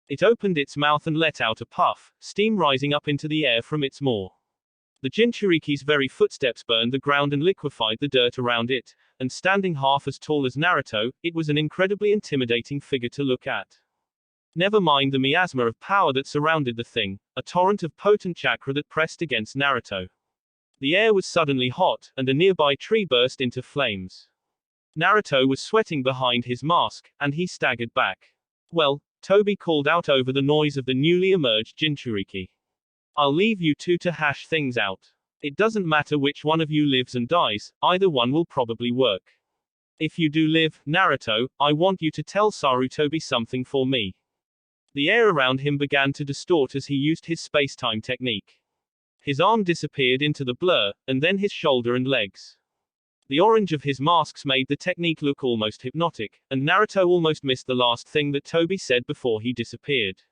It opened its mouth and let out a puff, steam rising up into the air from its maw. The Jinchuriki's very footsteps burned the ground and liquefied the dirt around it, and standing half as tall as Naruto, it was an incredibly intimidating figure to look at. Never mind the miasma of power that surrounded the thing, a torrent of potent chakra that pressed against Naruto. The air was suddenly hot, and a nearby tree burst into flames. Naruto was sweating behind his mask, and he staggered back. Well, Toby called out over the noise of the newly emerged Jinchuriki. I'll leave you two to hash things out. It doesn't matter which one of you lives and dies, either one will probably work. If you do live, Naruto, I want you to tell Sarutobi something for me. The air around him began to distort as he used his space-time technique. His arm disappeared into the blur, and then his shoulder and legs. The orange of his masks made the technique look almost hypnotic, and Naruto almost missed the last thing that Toby said before he disappeared.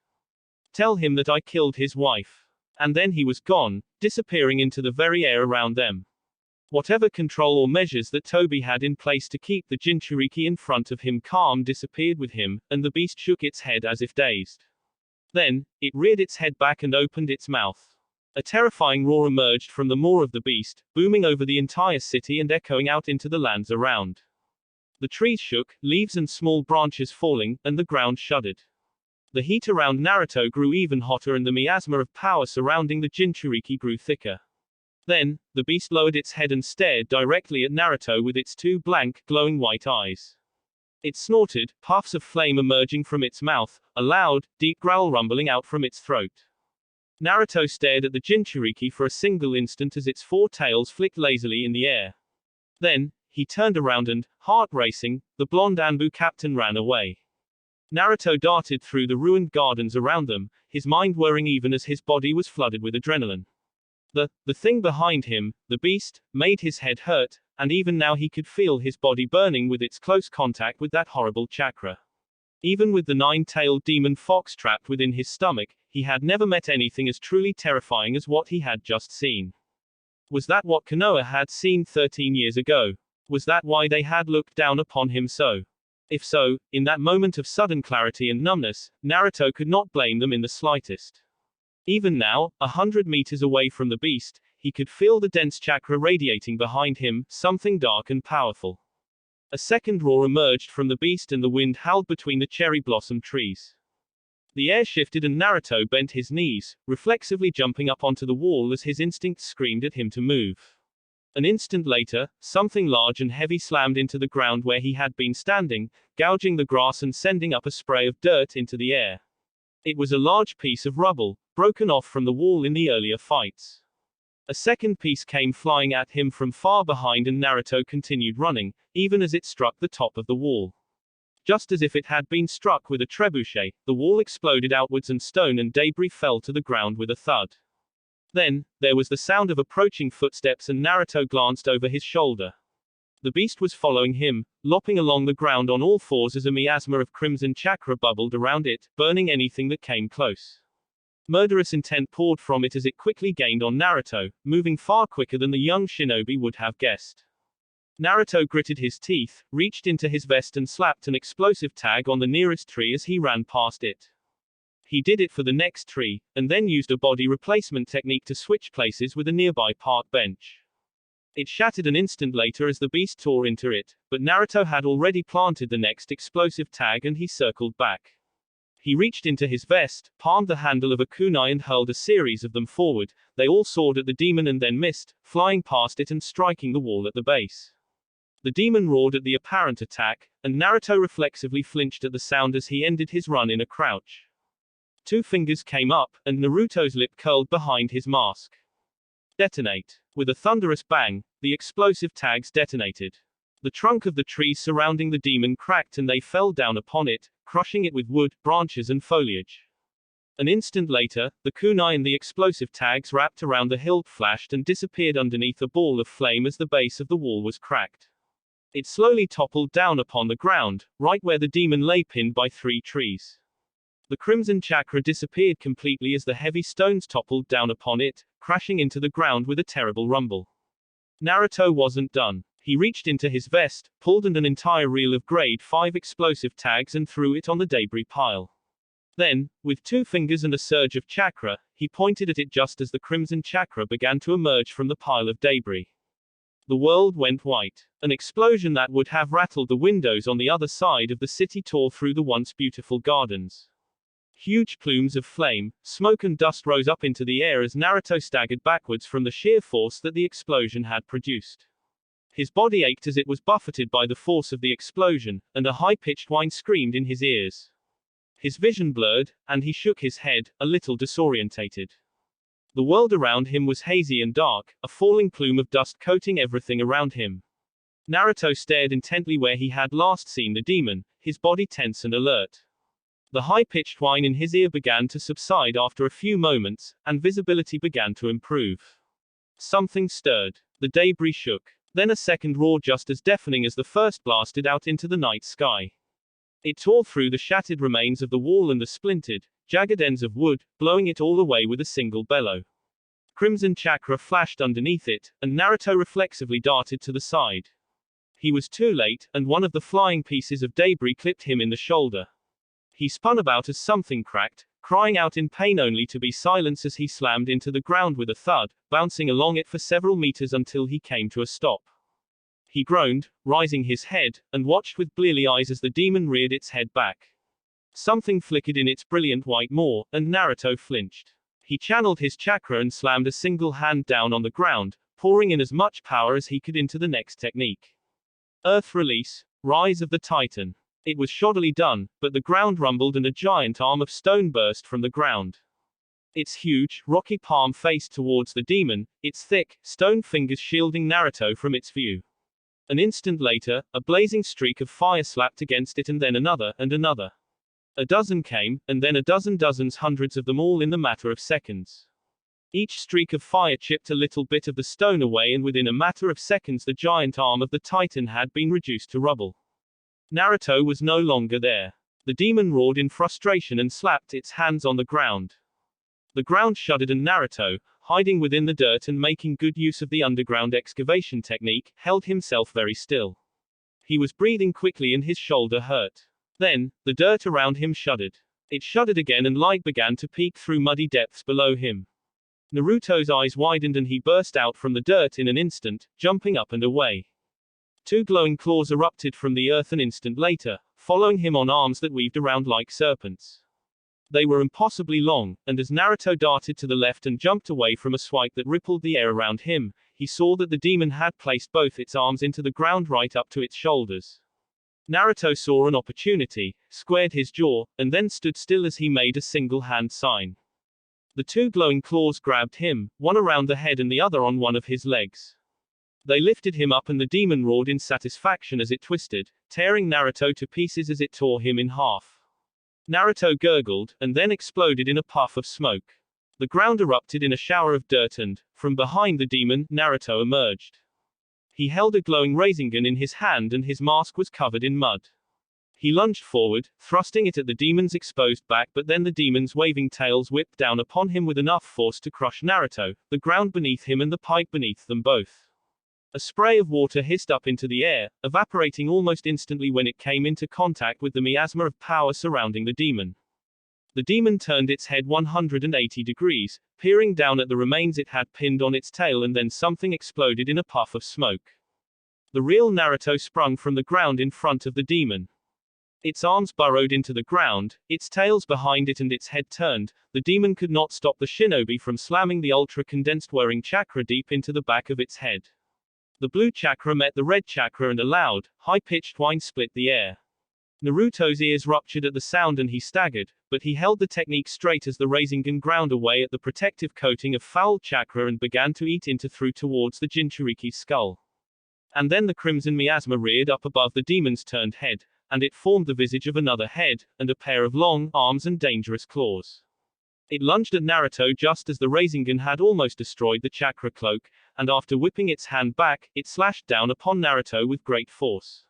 Tell him that I killed his wife. And then he was gone, disappearing into the very air around them. Whatever control or measures that Toby had in place to keep the Jinchuriki in front of him calm disappeared with him, and the beast shook its head as if dazed. Then, it reared its head back and opened its mouth. A terrifying roar emerged from the maw of the beast, booming over the entire city and echoing out into the lands around. The trees shook, leaves and small branches falling, and the ground shuddered. The heat around Naruto grew even hotter and the miasma of power surrounding the Jinchuriki grew thicker. Then, the beast lowered its head and stared directly at Naruto with its two blank, glowing white eyes. It snorted, puffs of flame emerging from its mouth, a loud, deep growl rumbling out from its throat. Naruto stared at the Jinchuriki for a single instant as its four tails flicked lazily in the air. Then, he turned around and, heart racing, the blonde Anbu captain ran away. Naruto darted through the ruined gardens around them, his mind whirring even as his body was flooded with adrenaline. The thing behind him, the beast, made his head hurt, and even now he could feel his body burning with its close contact with that horrible chakra. Even with the nine-tailed demon fox trapped within his stomach, he had never met anything as truly terrifying as what he had just seen. Was that what Konoha had seen 13 years ago? Was that why they had looked down upon him so? If so, in that moment of sudden clarity and numbness, Naruto could not blame them in the slightest. Even now, 100 meters away from the beast, he could feel the dense chakra radiating behind him, something dark and powerful. A second roar emerged from the beast and the wind howled between the cherry blossom trees. The air shifted and Naruto bent his knees, reflexively jumping up onto the wall as his instincts screamed at him to move. An instant later, something large and heavy slammed into the ground where he had been standing, gouging the grass and sending up a spray of dirt into the air. It was a large piece of rubble, broken off from the wall in the earlier fights. A second piece came flying at him from far behind and Naruto continued running, even as it struck the top of the wall. Just as if it had been struck with a trebuchet, the wall exploded outwards and stone and debris fell to the ground with a thud. Then, there was the sound of approaching footsteps and Naruto glanced over his shoulder. The beast was following him, lopping along the ground on all fours as a miasma of crimson chakra bubbled around it, burning anything that came close. Murderous intent poured from it as it quickly gained on Naruto, moving far quicker than the young shinobi would have guessed. Naruto gritted his teeth, reached into his vest and slapped an explosive tag on the nearest tree as he ran past it. He did it for the next tree, and then used a body replacement technique to switch places with a nearby park bench. It shattered an instant later as the beast tore into it, but Naruto had already planted the next explosive tag and he circled back. He reached into his vest, palmed the handle of a kunai and hurled a series of them forward. They all soared at the demon and then missed, flying past it and striking the wall at the base. The demon roared at the apparent attack, and Naruto reflexively flinched at the sound as he ended his run in a crouch. Two fingers came up, and Naruto's lip curled behind his mask. Detonate. With a thunderous bang, the explosive tags detonated. The trunk of the trees surrounding the demon cracked and they fell down upon it, crushing it with wood, branches and foliage. An instant later, the kunai and the explosive tags wrapped around the hilt flashed and disappeared underneath a ball of flame as the base of the wall was cracked. It slowly toppled down upon the ground, right where the demon lay pinned by three trees. The crimson chakra disappeared completely as the heavy stones toppled down upon it, crashing into the ground with a terrible rumble. Naruto wasn't done. He reached into his vest, pulled an entire reel of grade 5 explosive tags and threw it on the debris pile. Then, with two fingers and a surge of chakra, he pointed at it just as the crimson chakra began to emerge from the pile of debris. The world went white. An explosion that would have rattled the windows on the other side of the city tore through the once beautiful gardens. Huge plumes of flame, smoke and dust rose up into the air as Naruto staggered backwards from the sheer force that the explosion had produced. His body ached as it was buffeted by the force of the explosion, and a high-pitched whine screamed in his ears. His vision blurred, and he shook his head, a little disorientated. The world around him was hazy and dark, a falling plume of dust coating everything around him. Naruto stared intently where he had last seen the demon, his body tense and alert. The high-pitched whine in his ear began to subside after a few moments, and visibility began to improve. Something stirred. The debris shook. Then a second roar just as deafening as the first blasted out into the night sky. It tore through the shattered remains of the wall and the splintered, jagged ends of wood, blowing it all away with a single bellow. Crimson chakra flashed underneath it, and Naruto reflexively darted to the side. He was too late, and one of the flying pieces of debris clipped him in the shoulder. He spun about as something cracked, crying out in pain only to be silenced as he slammed into the ground with a thud, bouncing along it for several meters until he came to a stop. He groaned, raising his head, and watched with bleary eyes as the demon reared its head back. Something flickered in its brilliant white maw, and Naruto flinched. He channeled his chakra and slammed a single hand down on the ground, pouring in as much power as he could into the next technique. Earth release, rise of the Titan. It was shoddily done, but the ground rumbled and a giant arm of stone burst from the ground. Its huge, rocky palm faced towards the demon, its thick, stone fingers shielding Naruto from its view. An instant later, a blazing streak of fire slapped against it and then another, and another. A dozen came, and then a dozen dozens, hundreds of them all in the matter of seconds. Each streak of fire chipped a little bit of the stone away and within a matter of seconds the giant arm of the Titan had been reduced to rubble. Naruto was no longer there. The demon roared in frustration and slapped its hands on the ground. The ground shuddered and Naruto, hiding within the dirt and making good use of the underground excavation technique, held himself very still. He was breathing quickly and his shoulder hurt. Then, the dirt around him shuddered. It shuddered again and light began to peek through muddy depths below him. Naruto's eyes widened and he burst out from the dirt in an instant, jumping up and away. Two glowing claws erupted from the earth an instant later, following him on arms that weaved around like serpents. They were impossibly long, and as Naruto darted to the left and jumped away from a swipe that rippled the air around him, he saw that the demon had placed both its arms into the ground right up to its shoulders. Naruto saw an opportunity, squared his jaw, and then stood still as he made a single hand sign. The two glowing claws grabbed him, one around the head and the other on one of his legs. They lifted him up and the demon roared in satisfaction as it twisted, tearing Naruto to pieces as it tore him in half. Naruto gurgled, and then exploded in a puff of smoke. The ground erupted in a shower of dirt and, from behind the demon, Naruto emerged. He held a glowing Rasengan in his hand and his mask was covered in mud. He lunged forward, thrusting it at the demon's exposed back, but then the demon's waving tails whipped down upon him with enough force to crush Naruto, the ground beneath him and the pipe beneath them both. A spray of water hissed up into the air, evaporating almost instantly when it came into contact with the miasma of power surrounding the demon. The demon turned its head 180 degrees, peering down at the remains it had pinned on its tail, and then something exploded in a puff of smoke. The real Naruto sprung from the ground in front of the demon. Its arms burrowed into the ground, its tails behind it and its head turned. The demon could not stop the shinobi from slamming the ultra-condensed whirring chakra deep into the back of its head. The blue chakra met the red chakra and a loud, high-pitched whine split the air. Naruto's ears ruptured at the sound and he staggered, but he held the technique straight as the Rasengan ground away at the protective coating of foul chakra and began to eat into through towards the Jinchuriki's skull. And then the crimson miasma reared up above the demon's turned head, and it formed the visage of another head, and a pair of long arms and dangerous claws. It lunged at Naruto just as the Rasengan had almost destroyed the chakra cloak, and after whipping its hand back, it slashed down upon Naruto with great force.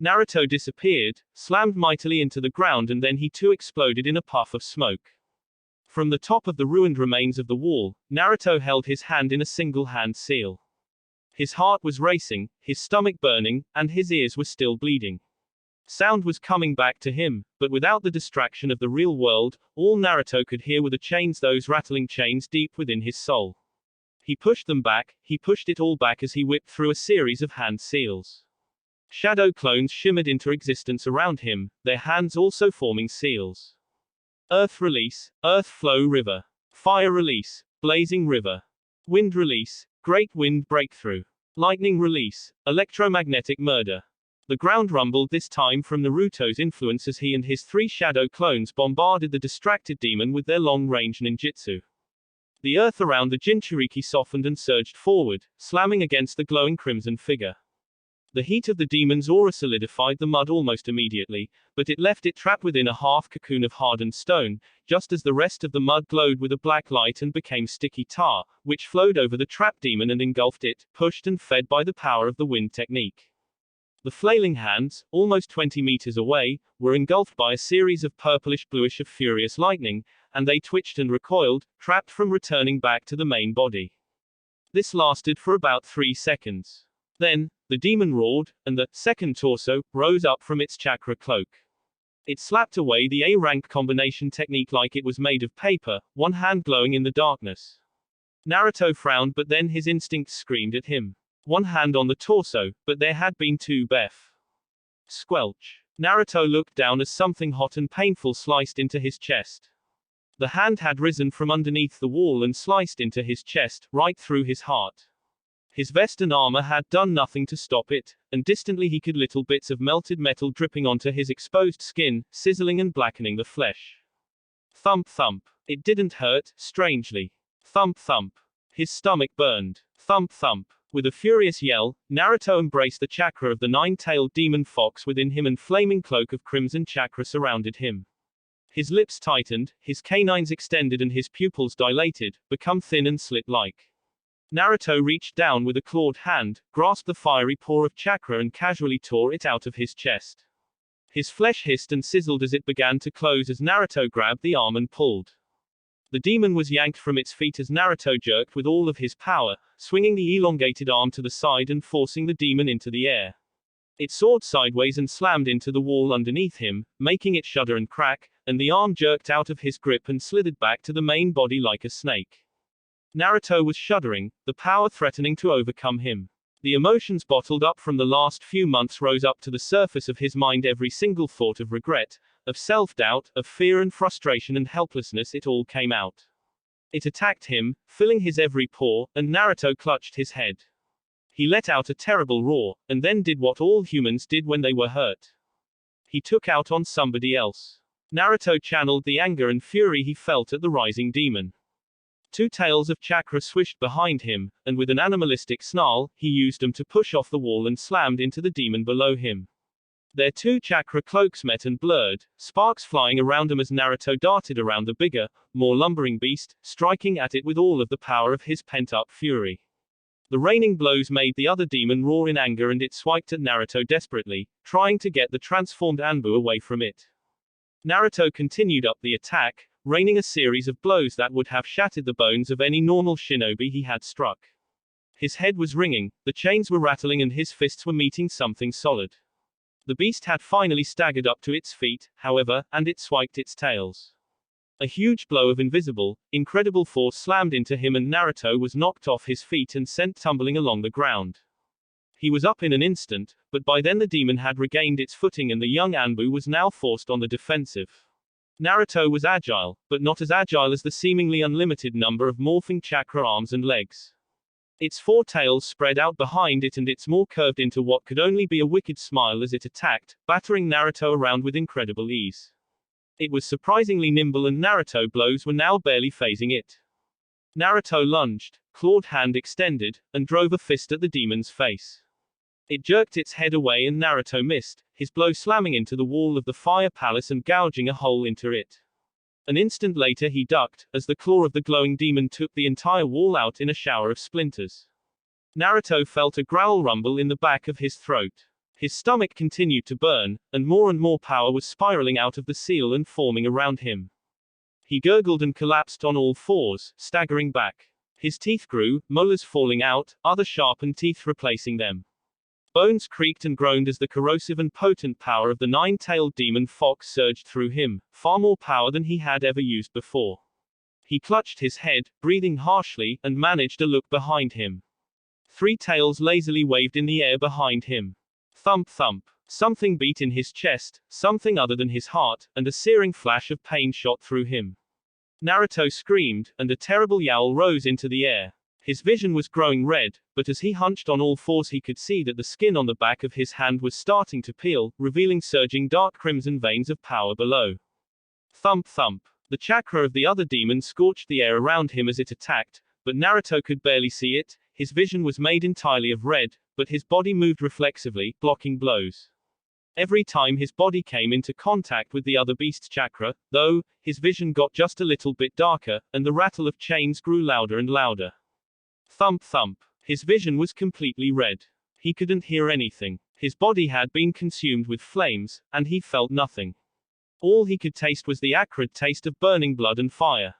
Naruto disappeared, slammed mightily into the ground, and then he too exploded in a puff of smoke. From the top of the ruined remains of the wall, Naruto held his hand in a single hand seal. His heart was racing, his stomach burning, and his ears were still bleeding. Sound was coming back to him, but without the distraction of the real world, all Naruto could hear were the chains, those rattling chains deep within his soul. He pushed them back, he pushed it all back as he whipped through a series of hand seals. Shadow clones shimmered into existence around him, their hands also forming seals. Earth release, earth flow river. Fire release, blazing river. Wind release, great wind breakthrough. Lightning release, electromagnetic murder. The ground rumbled this time from Naruto's influence as he and his 3 shadow clones bombarded the distracted demon with their long-range ninjutsu. The earth around the Jinchuriki softened and surged forward, slamming against the glowing crimson figure. The heat of the demon's aura solidified the mud almost immediately, but it left it trapped within a half cocoon of hardened stone, just as the rest of the mud glowed with a black light and became sticky tar, which flowed over the trapped demon and engulfed it, pushed and fed by the power of the wind technique. The flailing hands, almost 20 meters away, were engulfed by a series of purplish-bluish of furious lightning, and they twitched and recoiled, trapped from returning back to the main body. This lasted for about 3 seconds. Then, the demon roared, and the second torso rose up from its chakra cloak. It slapped away the A-rank combination technique like it was made of paper, one hand glowing in the darkness. Naruto frowned, but then his instincts screamed at him. One hand on the torso, but there had been 2 Bef. Squelch. Naruto looked down as something hot and painful sliced into his chest. The hand had risen from underneath the wall and sliced into his chest, right through his heart. His vest and armor had done nothing to stop it, and distantly he could little bits of melted metal dripping onto his exposed skin, sizzling and blackening the flesh. Thump thump. It didn't hurt, strangely. Thump thump. His stomach burned. Thump thump. With a furious yell, Naruto embraced the chakra of the 9-tailed demon fox within him, and flaming cloak of crimson chakra surrounded him. His lips tightened, his canines extended and his pupils dilated, become thin and slit-like. Naruto reached down with a clawed hand, grasped the fiery paw of chakra and casually tore it out of his chest. His flesh hissed and sizzled as it began to close as Naruto grabbed the arm and pulled. The demon was yanked from its feet as Naruto jerked with all of his power, swinging the elongated arm to the side and forcing the demon into the air. It soared sideways and slammed into the wall underneath him, making it shudder and crack, and the arm jerked out of his grip and slithered back to the main body like a snake. Naruto was shuddering, the power threatening to overcome him. The emotions bottled up from the last few months rose up to the surface of his mind, every single thought of regret, of self-doubt, of fear and frustration and helplessness, it all came out. It attacked him, filling his every pore, and Naruto clutched his head. He let out a terrible roar, and then did what all humans did when they were hurt. He took out on somebody else. Naruto channeled the anger and fury he felt at the rising demon. 2 tails of chakra swished behind him, and with an animalistic snarl, he used them to push off the wall and slammed into the demon below him. Their 2 chakra cloaks met and blurred, sparks flying around them as Naruto darted around the bigger, more lumbering beast, striking at it with all of the power of his pent-up fury. The raining blows made the other demon roar in anger, and it swiped at Naruto desperately, trying to get the transformed Anbu away from it. Naruto continued up the attack, raining a series of blows that would have shattered the bones of any normal shinobi he had struck. His head was ringing, the chains were rattling and his fists were meeting something solid. The beast had finally staggered up to its feet, however, and it swiped its tails. A huge blow of incredible force slammed into him, and Naruto was knocked off his feet and sent tumbling along the ground. He was up in an instant, but by then the demon had regained its footing and the young Anbu was now forced on the defensive. Naruto was agile, but not as agile as the seemingly unlimited number of morphing chakra arms and legs. Its 4 tails spread out behind it and its maw curved into what could only be a wicked smile as it attacked, battering Naruto around with incredible ease. It was surprisingly nimble and Naruto blows were now barely phasing it. Naruto lunged, clawed hand extended, and drove a fist at the demon's face. It jerked its head away and Naruto missed, his blow slamming into the wall of the fire palace and gouging a hole into it. An instant later he ducked, as the claw of the glowing demon took the entire wall out in a shower of splinters. Naruto felt a growl rumble in the back of his throat. His stomach continued to burn, and more power was spiraling out of the seal and forming around him. He gurgled and collapsed on all 4s, staggering back. His teeth grew, molars falling out, other sharpened teeth replacing them. Bones creaked and groaned as the corrosive and potent power of the nine-tailed demon fox surged through him, far more power than he had ever used before. He clutched his head, breathing harshly, and managed a look behind him. Three tails lazily waved in the air behind him. Thump thump. Something beat in his chest, something other than his heart, and a searing flash of pain shot through him. Naruto screamed, and a terrible yowl rose into the air. His vision was growing red, but as he hunched on all fours he could see that the skin on the back of his hand was starting to peel, revealing surging dark crimson veins of power below. Thump thump. The chakra of the other demon scorched the air around him as it attacked, but Naruto could barely see it. His vision was made entirely of red, but his body moved reflexively, blocking blows. Every time his body came into contact with the other beast's chakra, though, his vision got just a little bit darker, and the rattle of chains grew louder and louder. Thump thump. His vision was completely red. He couldn't hear anything. His body had been consumed with flames, and he felt nothing. All he could taste was the acrid taste of burning blood and fire.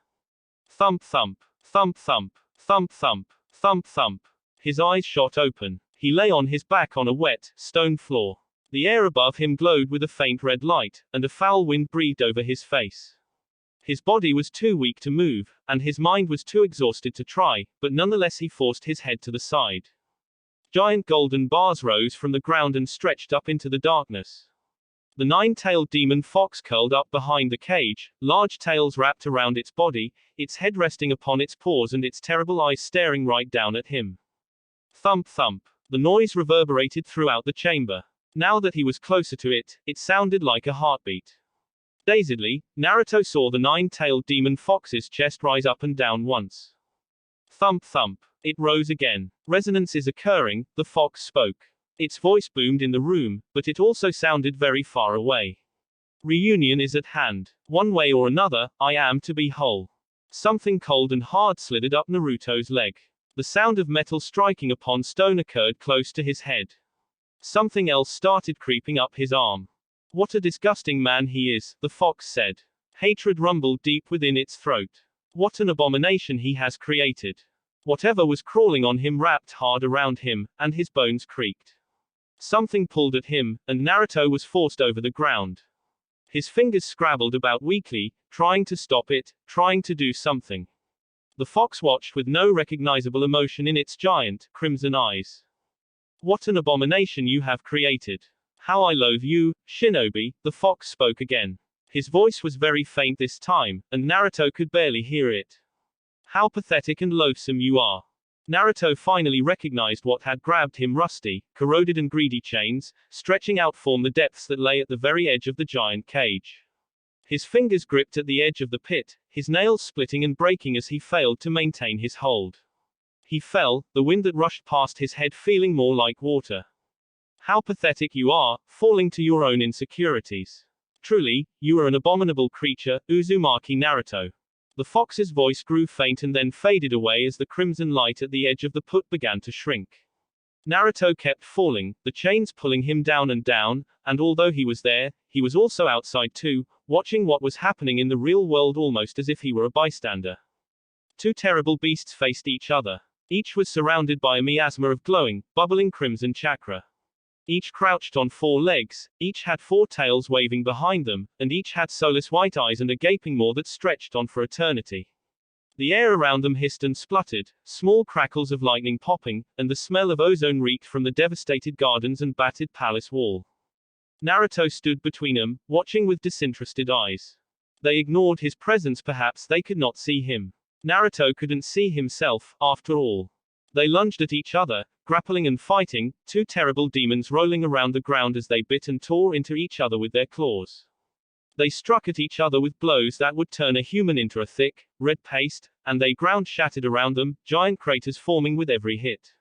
Thump thump. Thump thump. Thump thump. Thump thump. His eyes shot open. He lay on his back on a wet, stone floor. The air above him glowed with a faint red light, and a foul wind breathed over his face. His body was too weak to move, and his mind was too exhausted to try, but nonetheless he forced his head to the side. Giant golden bars rose from the ground and stretched up into the darkness. The nine-tailed demon fox curled up behind the cage, large tails wrapped around its body, its head resting upon its paws and its terrible eyes staring right down at him. Thump thump. The noise reverberated throughout the chamber. Now that he was closer to it, it sounded like a heartbeat. Dazedly, Naruto saw the nine-tailed demon fox's chest rise up and down once. Thump thump. It rose again. Resonance is occurring, the fox spoke. Its voice boomed in the room, but it also sounded very far away. Reunion is at hand. One way or another, I am to be whole. Something cold and hard slithered up Naruto's leg. The sound of metal striking upon stone occurred close to his head. Something else started creeping up his arm. What a disgusting man he is, the fox said. Hatred rumbled deep within its throat. What an abomination he has created. Whatever was crawling on him wrapped hard around him, and his bones creaked. Something pulled at him, and Naruto was forced over the ground. His fingers scrabbled about weakly, trying to stop it, trying to do something. The fox watched with no recognizable emotion in its giant, crimson eyes. What an abomination you have created. How I loathe you, Shinobi, the fox spoke again. His voice was very faint this time, and Naruto could barely hear it. How pathetic and loathsome you are. Naruto finally recognized what had grabbed him. Rusty, corroded and greedy chains, stretching out from the depths that lay at the very edge of the giant cage. His fingers gripped at the edge of the pit, his nails splitting and breaking as he failed to maintain his hold. He fell, the wind that rushed past his head feeling more like water. How pathetic you are, falling to your own insecurities. Truly, you are an abominable creature, Uzumaki Naruto. The fox's voice grew faint and then faded away as the crimson light at the edge of the pit began to shrink. Naruto kept falling, the chains pulling him down, and although he was there, he was also outside too, watching what was happening in the real world almost as if he were a bystander. Two terrible beasts faced each other. Each was surrounded by a miasma of glowing, bubbling crimson chakra. Each crouched on four legs, each had four tails waving behind them, and each had soulless white eyes and a gaping maw that stretched on for eternity. The air around them hissed and spluttered, small crackles of lightning popping, and the smell of ozone reeked from the devastated gardens and battered palace wall. Naruto stood between them, watching with disinterested eyes. They ignored his presence, perhaps they could not see him. Naruto couldn't see himself, after all. They lunged at each other, grappling and fighting, two terrible demons rolling around the ground as they bit and tore into each other with their claws. They struck at each other with blows that would turn a human into a thick, red paste, and they ground shattered around them, giant craters forming with every hit.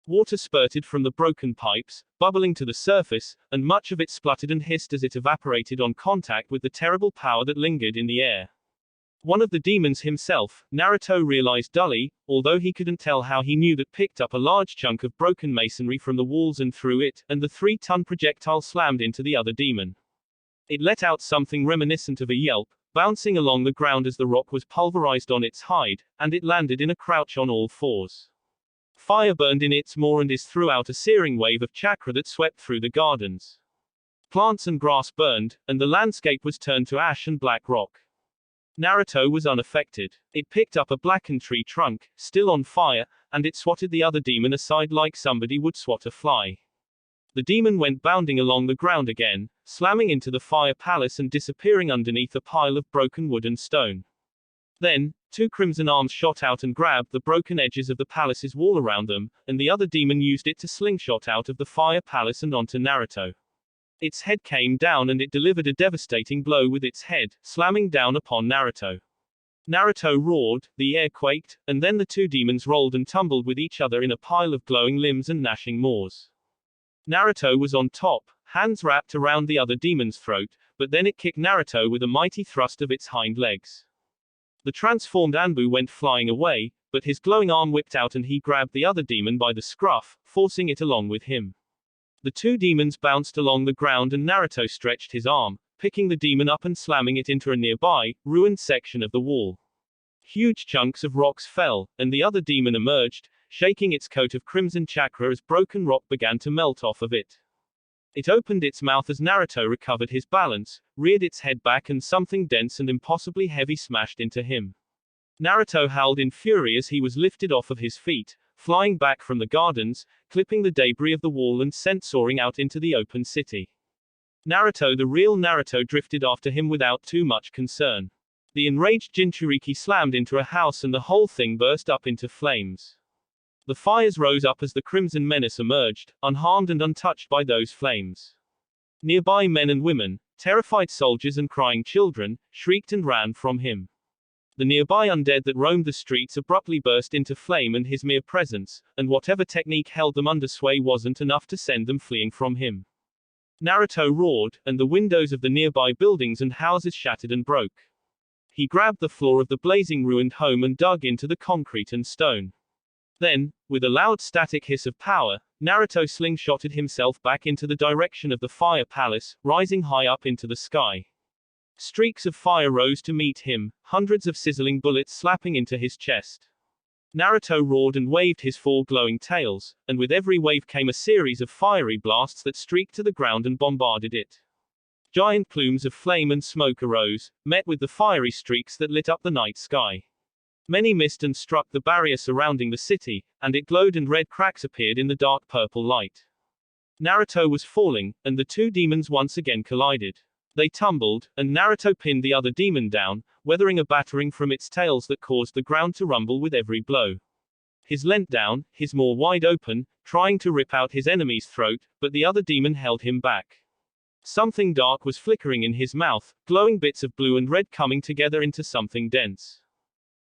Water spurted from the broken pipes, bubbling to the surface, and much of it spluttered and hissed as it evaporated on contact with the terrible power that lingered in the air. One of the demons himself, Naruto realized dully, although he couldn't tell how, he knew that picked up a large chunk of broken masonry from the walls and threw it, and the 3-ton projectile slammed into the other demon. It let out something reminiscent of a yelp, bouncing along the ground as the rock was pulverized on its hide, and it landed in a crouch on all fours. Fire burned in its maw and threw out a searing wave of chakra that swept through the gardens. Plants and grass burned, and the landscape was turned to ash and black rock. Naruto was unaffected. It picked up a blackened tree trunk, still on fire, and it swatted the other demon aside like somebody would swat a fly. The demon went bounding along the ground again, slamming into the fire palace and disappearing underneath a pile of broken wood and stone. Then, two crimson arms shot out and grabbed the broken edges of the palace's wall around them, and the other demon used it to slingshot out of the fire palace and onto Naruto. Its head came down and it delivered a devastating blow with its head, slamming down upon Naruto. Naruto roared, the air quaked, and then the two demons rolled and tumbled with each other in a pile of glowing limbs and gnashing maws. Naruto was on top, hands wrapped around the other demon's throat, but then it kicked Naruto with a mighty thrust of its hind legs. The transformed Anbu went flying away, but his glowing arm whipped out and he grabbed the other demon by the scruff, forcing it along with him. The two demons bounced along the ground and Naruto stretched his arm, picking the demon up and slamming it into a nearby, ruined section of the wall. Huge chunks of rocks fell, and the other demon emerged, shaking its coat of crimson chakra as broken rock began to melt off of it. It opened its mouth as Naruto recovered his balance, reared its head back and something dense and impossibly heavy smashed into him. Naruto howled in fury as he was lifted off of his feet, flying back from the gardens, clipping the debris of the wall and sent soaring out into the open city. Naruto, the real Naruto, drifted after him without too much concern. The enraged Jinchuriki slammed into a house and the whole thing burst up into flames. The fires rose up as the Crimson Menace emerged, unharmed and untouched by those flames. Nearby men and women, terrified soldiers and crying children, shrieked and ran from him. The nearby undead that roamed the streets abruptly burst into flame and his mere presence, and whatever technique held them under sway wasn't enough to send them fleeing from him. Naruto roared, and the windows of the nearby buildings and houses shattered and broke. He grabbed the floor of the blazing ruined home and dug into the concrete and stone. Then, with a loud static hiss of power, Naruto slingshotted himself back into the direction of the fire palace, rising high up into the sky. Streaks of fire rose to meet him, hundreds of sizzling bullets slapping into his chest. Naruto roared and waved his four glowing tails, and with every wave came a series of fiery blasts that streaked to the ground and bombarded it. Giant plumes of flame and smoke arose, met with the fiery streaks that lit up the night sky. Many missed and struck the barrier surrounding the city, and it glowed and red cracks appeared in the dark purple light. Naruto was falling, and the two demons once again collided. They tumbled, and Naruto pinned the other demon down, weathering a battering from its tails that caused the ground to rumble with every blow. His leant down, his maw wide open, trying to rip out his enemy's throat, but the other demon held him back. Something dark was flickering in his mouth, glowing bits of blue and red coming together into something dense.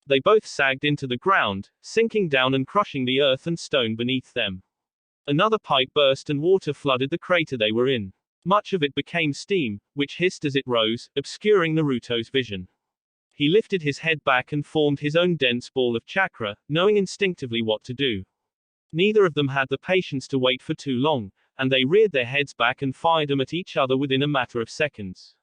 They both sagged into the ground, sinking down and crushing the earth and stone beneath them. Another pipe burst and water flooded the crater they were in. Much of it became steam, which hissed as it rose, obscuring Naruto's vision. He lifted his head back and formed his own dense ball of chakra, knowing instinctively what to do. Neither of them had the patience to wait for too long, and they reared their heads back and fired them at each other within a matter of seconds.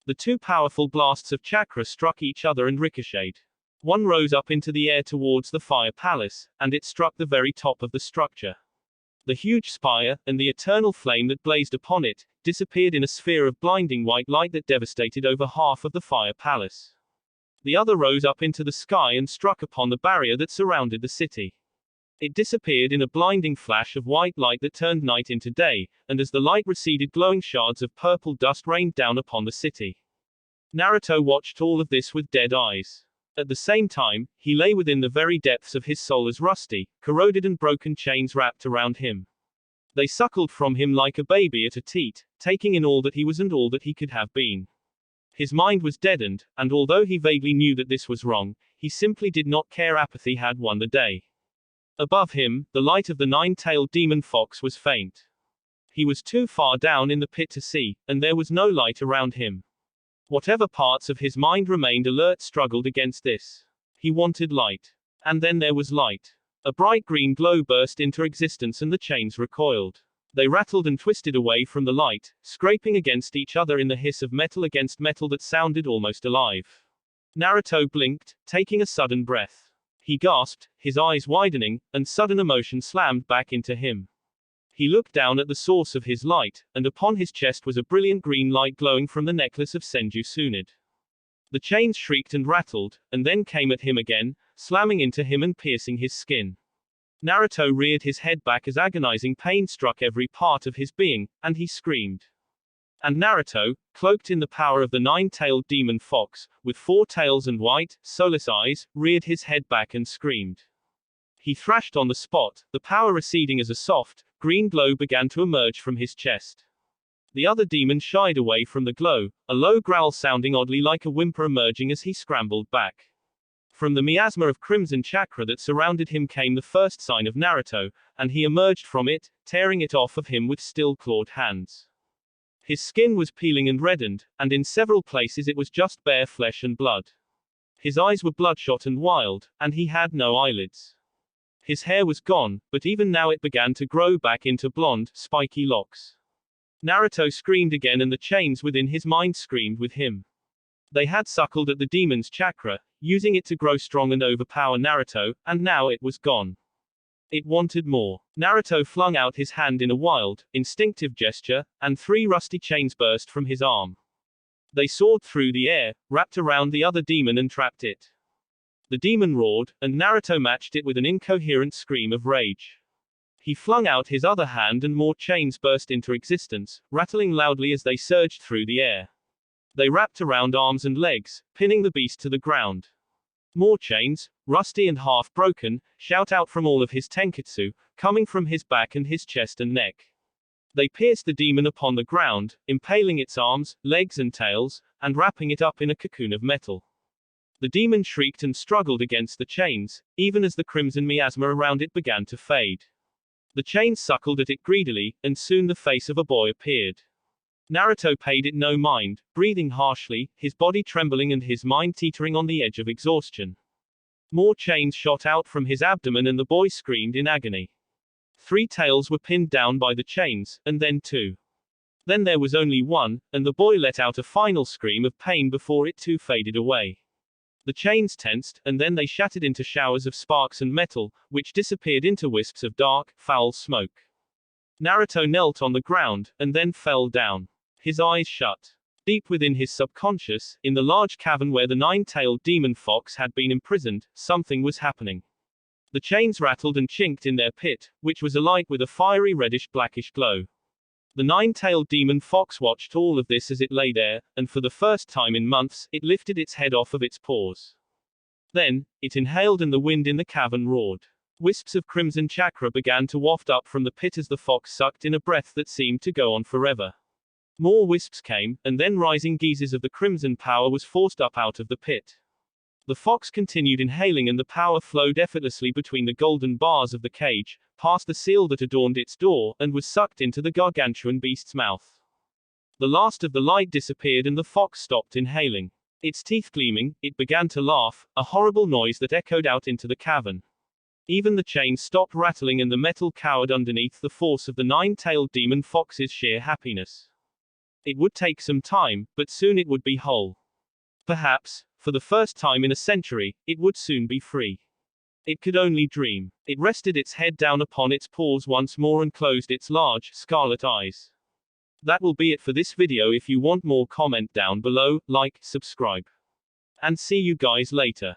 The two powerful blasts of chakra struck each other and ricocheted. One rose up into the air towards the fire palace, and it struck the very top of the structure. The huge spire, and the eternal flame that blazed upon it, disappeared in a sphere of blinding white light that devastated over half of the fire palace. The other rose up into the sky and struck upon the barrier that surrounded the city. It disappeared in a blinding flash of white light that turned night into day, and as the light receded, glowing shards of purple dust rained down upon the city. Naruto watched all of this with dead eyes. At the same time, he lay within the very depths of his soul as rusty, corroded and broken chains wrapped around him. They suckled from him like a baby at a teat, taking in all that he was and all that he could have been. His mind was deadened, and although he vaguely knew that this was wrong, he simply did not care. Apathy had won the day. Above him, the light of the nine-tailed demon fox was faint. He was too far down in the pit to see, and there was no light around him. Whatever parts of his mind remained alert struggled against this. He wanted light. And then there was light. A bright green glow burst into existence and the chains recoiled. They rattled and twisted away from the light, scraping against each other in the hiss of metal against metal that sounded almost alive. Naruto blinked, taking a sudden breath. He gasped, his eyes widening, and sudden emotion slammed back into him. He looked down at the source of his light, and upon his chest was a brilliant green light glowing from the necklace of Senju Tsunade. The chains shrieked and rattled, and then came at him again, slamming into him and piercing his skin. Naruto reared his head back as agonizing pain struck every part of his being, and he screamed. And Naruto, cloaked in the power of the nine-tailed demon fox, with 4 tails and white, soulless eyes, reared his head back and screamed. He thrashed on the spot, the power receding as a soft, green glow began to emerge from his chest. The other demon shied away from the glow, a low growl sounding oddly like a whimper emerging as he scrambled back. From the miasma of crimson chakra that surrounded him came the first sign of Naruto, and he emerged from it, tearing it off of him with still-clawed hands. His skin was peeling and reddened, and in several places it was just bare flesh and blood. His eyes were bloodshot and wild, and he had no eyelids. His hair was gone, but even now it began to grow back into blonde, spiky locks. Naruto screamed again and the chains within his mind screamed with him. They had suckled at the demon's chakra, using it to grow strong and overpower Naruto, and now it was gone. It wanted more. Naruto flung out his hand in a wild, instinctive gesture, and 3 rusty chains burst from his arm. They soared through the air, wrapped around the other demon and trapped it. The demon roared, and Naruto matched it with an incoherent scream of rage. He flung out his other hand and more chains burst into existence, rattling loudly as they surged through the air. They wrapped around arms and legs, pinning the beast to the ground. More chains, rusty and half-broken, shout out from all of his tenketsu, coming from his back and his chest and neck. They pierced the demon upon the ground, impaling its arms, legs and tails, and wrapping it up in a cocoon of metal. The demon shrieked and struggled against the chains, even as the crimson miasma around it began to fade. The chains suckled at it greedily, and soon the face of a boy appeared. Naruto paid it no mind, breathing harshly, his body trembling and his mind teetering on the edge of exhaustion. More chains shot out from his abdomen and the boy screamed in agony. 3 tails were pinned down by the chains, and then 2. Then there was only 1, and the boy let out a final scream of pain before it too faded away. The chains tensed, and then they shattered into showers of sparks and metal, which disappeared into wisps of dark, foul smoke. Naruto knelt on the ground, and then fell down. His eyes shut. Deep within his subconscious, in the large cavern where the 9-tailed demon fox had been imprisoned, something was happening. The chains rattled and chinked in their pit, which was alight with a fiery reddish-blackish glow. The 9-tailed demon fox watched all of this as it lay there, and for the first time in months, it lifted its head off of its paws. Then, it inhaled and the wind in the cavern roared. Wisps of crimson chakra began to waft up from the pit as the fox sucked in a breath that seemed to go on forever. More wisps came, and then rising geysers of the crimson power was forced up out of the pit. The fox continued inhaling and the power flowed effortlessly between the golden bars of the cage, past the seal that adorned its door, and was sucked into the gargantuan beast's mouth. The last of the light disappeared and the fox stopped inhaling. Its teeth gleaming, it began to laugh, a horrible noise that echoed out into the cavern. Even the chains stopped rattling and the metal cowered underneath the force of the 9-tailed demon fox's sheer happiness. It would take some time, but soon it would be whole. Perhaps, for the first time in a century, it would soon be free. It could only dream. It rested its head down upon its paws once more and closed its large, scarlet eyes. That will be it for this video. If you want more, comment down below, like, subscribe. And see you guys later.